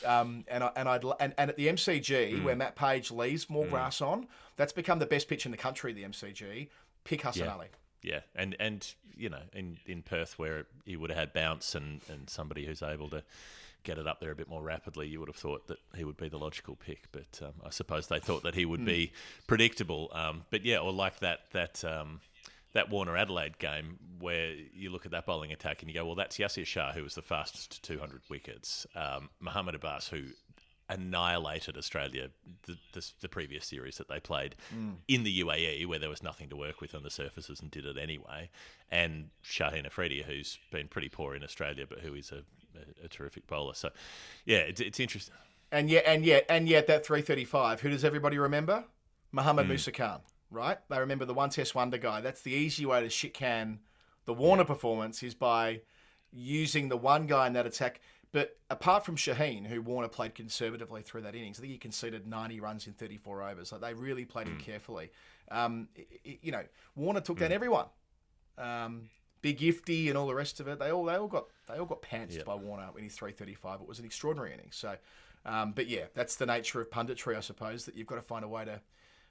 And at the MCG, where Matt Page leaves more grass on, that's become the best pitch in the country, the MCG. Pick Hassan Ali. Yeah, and in Perth, where he would have had bounce and somebody who's able to get it up there a bit more rapidly, you would have thought that he would be the logical pick. But I suppose they thought that he would be predictable. Or like that Warner Adelaide game, where you look at that bowling attack and you go, well, that's Yasir Shah, who was the fastest to 200 wickets. Muhammad Abbas, who annihilated Australia the previous series that they played in the UAE, where there was nothing to work with on the surfaces, and did it anyway. And Shaheen Afridi, who's been pretty poor in Australia, but who is a terrific bowler. So, yeah, it's interesting. And yet that 335, who does everybody remember? Muhammad Musa Khan, right? They remember the one test wonder guy. That's the easy way to shit can the Warner performance, is by using the one guy in that attack. But apart from Shaheen, who Warner played conservatively through that innings, I think he conceded 90 runs in 34 overs. Like, they really played him carefully. Warner took down everyone. Big Gifty and all the rest of it. They all got pantsed by Warner in his 335. It was an extraordinary innings. So, that's the nature of punditry, I suppose, that you've got to find a way to.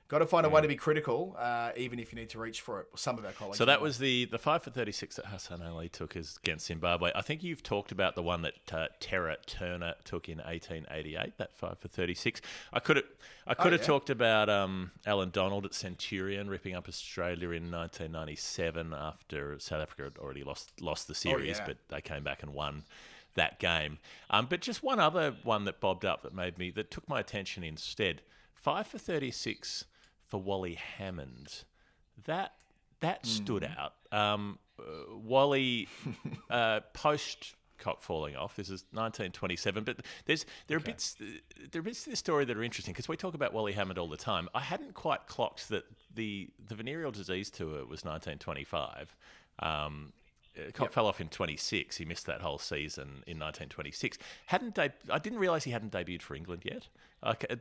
Got to find a way to be critical, even if you need to reach for it. Some of our colleagues. So that was the 5 for 36 that Hassan Ali took against Zimbabwe. I think you've talked about the one that Terra Turner took in 1888, that 5 for 36. I could have talked about Alan Donald at Centurion ripping up Australia in 1997 after South Africa had already lost the series, but they came back and won that game. But just one other one that bobbed up that took my attention instead. 5 for 36 for Wally Hammond. That stood out. Wally, post cock falling off. This is 1927, but there are bits of this story that are interesting because we talk about Wally Hammond all the time. I hadn't quite clocked that the venereal disease tour was 1925. Cock fell off in 26. He missed that whole season in 1926. I didn't realise he hadn't debuted for England yet.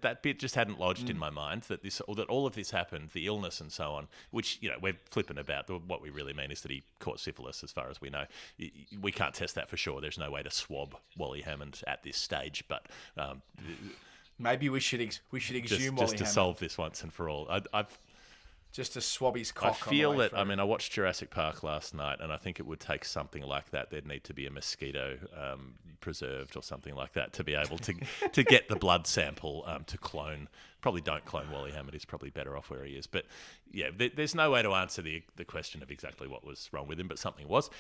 That bit just hadn't lodged in my mind that all of this happened, the illness and so on. Which we're flippant about. What we really mean is that he caught syphilis, as far as we know. We can't test that for sure. There's no way to swab Wally Hammond at this stage, but. Maybe we should exhume Wally Hammond. Just to solve this once and for all. Just to swab his cock. I feel that, I watched Jurassic Park last night, and I think it would take something like that. There'd need to be a mosquito preserved or something like that to be able to get the blood sample to clone. Probably don't clone Wally Hammond. He's probably better off where he is. But, yeah, there's no way to answer the question of exactly what was wrong with him, but something was.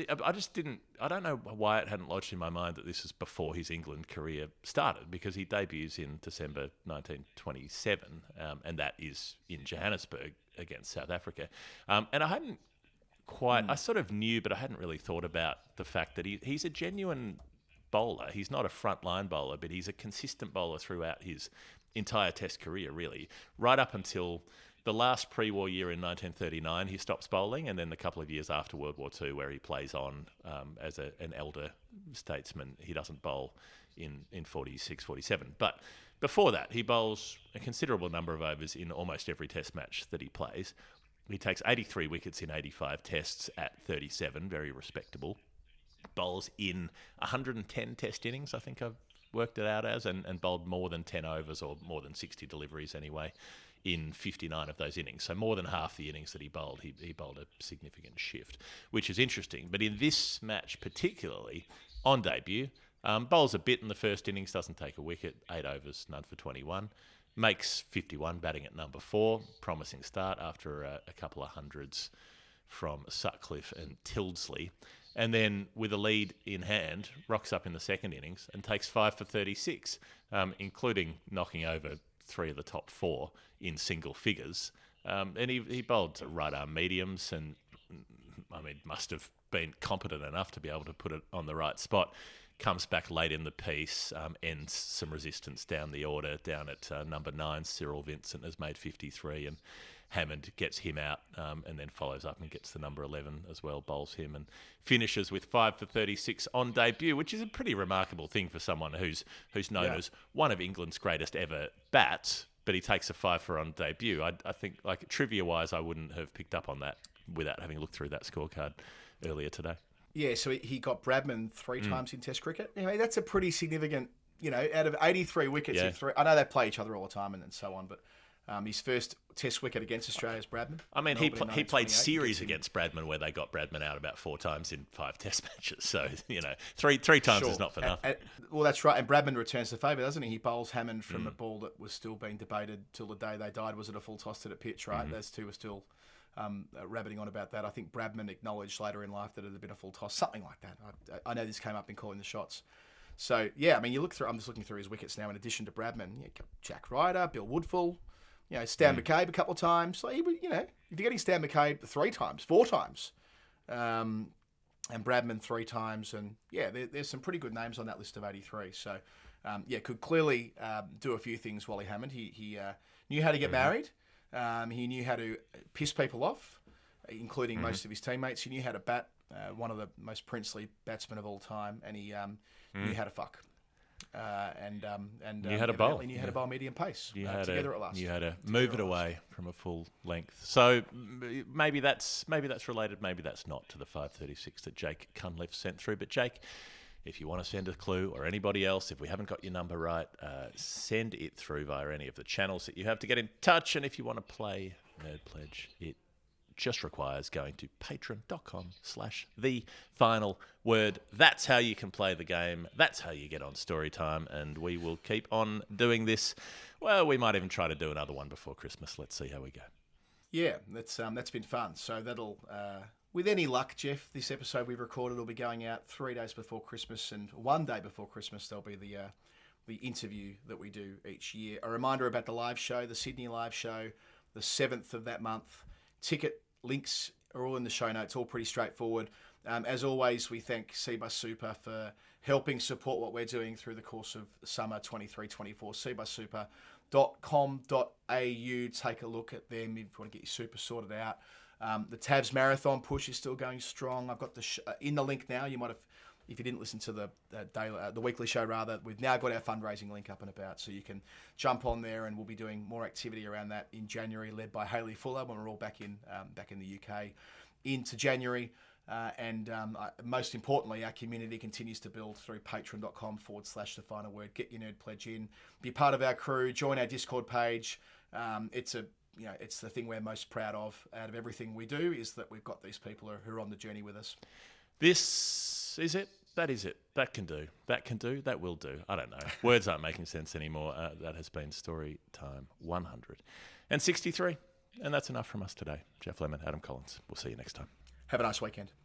I just didn't. I don't know why it hadn't lodged in my mind that this is before his England career started, because he debuts in December 1927, and that is in Johannesburg against South Africa. And I hadn't quite. I sort of knew, but I hadn't really thought about the fact that he's a genuine bowler. He's not a frontline bowler, but he's a consistent bowler throughout his entire Test career, really, right up until the last pre-war year in 1939, he stops bowling, and then the couple of years after World War II, where he plays on as an elder statesman, he doesn't bowl in 46, 47. But before that, he bowls a considerable number of overs in almost every Test match that he plays. He takes 83 wickets in 85 Tests at 37, very respectable. Bowls in 110 Test innings, I think I've worked it out as, and bowled more than 10 overs, or more than 60 deliveries anyway, in 59 of those innings. So more than half the innings that he bowled, he bowled a significant shift, which is interesting. But in this match particularly, on debut, bowls a bit in the first innings, doesn't take a wicket, 8 overs, none for 21, makes 51, batting at number 4, promising start after a couple of hundreds from Sutcliffe and Tildesley. And then, with a lead in hand, rocks up in the second innings and takes 5 for 36, including knocking over 3 of the top 4 in single figures. And he bowled right arm mediums, and must have been competent enough to be able to put it on the right spot. Comes back late in the piece, ends some resistance down the order. Down at number 9, Cyril Vincent has made 53, and Hammond gets him out, and then follows up and gets the number 11 as well, bowls him, and finishes with 5 for 36 on debut, which is a pretty remarkable thing for someone who's known as one of England's greatest ever bats, but he takes a 5 for on debut. I think, like, trivia-wise, I wouldn't have picked up on that without having looked through that scorecard earlier today. Yeah, so he got Bradman 3 times in Test cricket. Anyway, that's a pretty significant, out of 83 wickets, I know they play each other all the time and so on, but his first Test wicket against Australia is Bradman. He played series against Bradman where they got Bradman out about 4 times in 5 Test matches. So, three times is not for nothing. Well, that's right. And Bradman returns the favour, doesn't he? He bowls Hammond from a ball that was still being debated till the day they died. Was it a full toss to the pitch, right? Those two were still rabbiting on about that. I think Bradman acknowledged later in life that it had been a full toss, something like that. I know this came up in calling the shots. So, yeah, you look through. I'm just looking through his wickets now. In addition to Bradman, Jack Ryder, Bill Woodfull, Stan McCabe a couple of times. So, if you're getting Stan McCabe 3 times, 4 times, and Bradman 3 times, and there's some pretty good names on that list of 83. So, could clearly do a few things. Wally Hammond. He knew how to get married. He knew how to piss people off, including most of his teammates. He knew how to bat, one of the most princely batsmen of all time, and he knew how to fuck. And knew how to bowl. He knew how to bowl medium pace. Together at last. You had to move it away from a full length. So maybe that's related. Maybe that's not to the 536 that Jake Cunliffe sent through. But Jake, if you want to send a clue, or anybody else, if we haven't got your number right, send it through via any of the channels that you have to get in touch. And if you want to play Nerd Pledge, it just requires going to patreon.com/thefinalword. That's how you can play the game. That's how you get on Storytime. And we will keep on doing this. Well, we might even try to do another one before Christmas. Let's see how we go. Yeah, that's been fun. So that'll... with any luck, Geoff, this episode we've recorded will be going out 3 days before Christmas, and 1 day before Christmas there'll be the interview that we do each year. A reminder about the live show, the Sydney live show, the 7th of that month. Ticket links are all in the show notes, all pretty straightforward. As always, we thank Cbus Super for helping support what we're doing through the course of summer 23-24. cbussuper.com.au. Take a look at them if you want to get your super sorted out. The TAVS Marathon push is still going strong. I've got the in the link now. You might have, if you didn't listen to the weekly show, rather, we've now got our fundraising link up and about, so you can jump on there, and we'll be doing more activity around that in January, led by Hayley Fuller when we're all back in the UK into January. Most importantly, our community continues to build through patreon.com/thefinalword. Get your nerd pledge in, be part of our crew, join our Discord page. It's the thing we're most proud of out of everything we do, is that we've got these people who are on the journey with us. This is it. That is it. That can do. That can do. That will do. I don't know. Words aren't making sense anymore. That has been story time 163. And that's enough from us today. Geoff Lemon, Adam Collins. We'll see you next time. Have a nice weekend.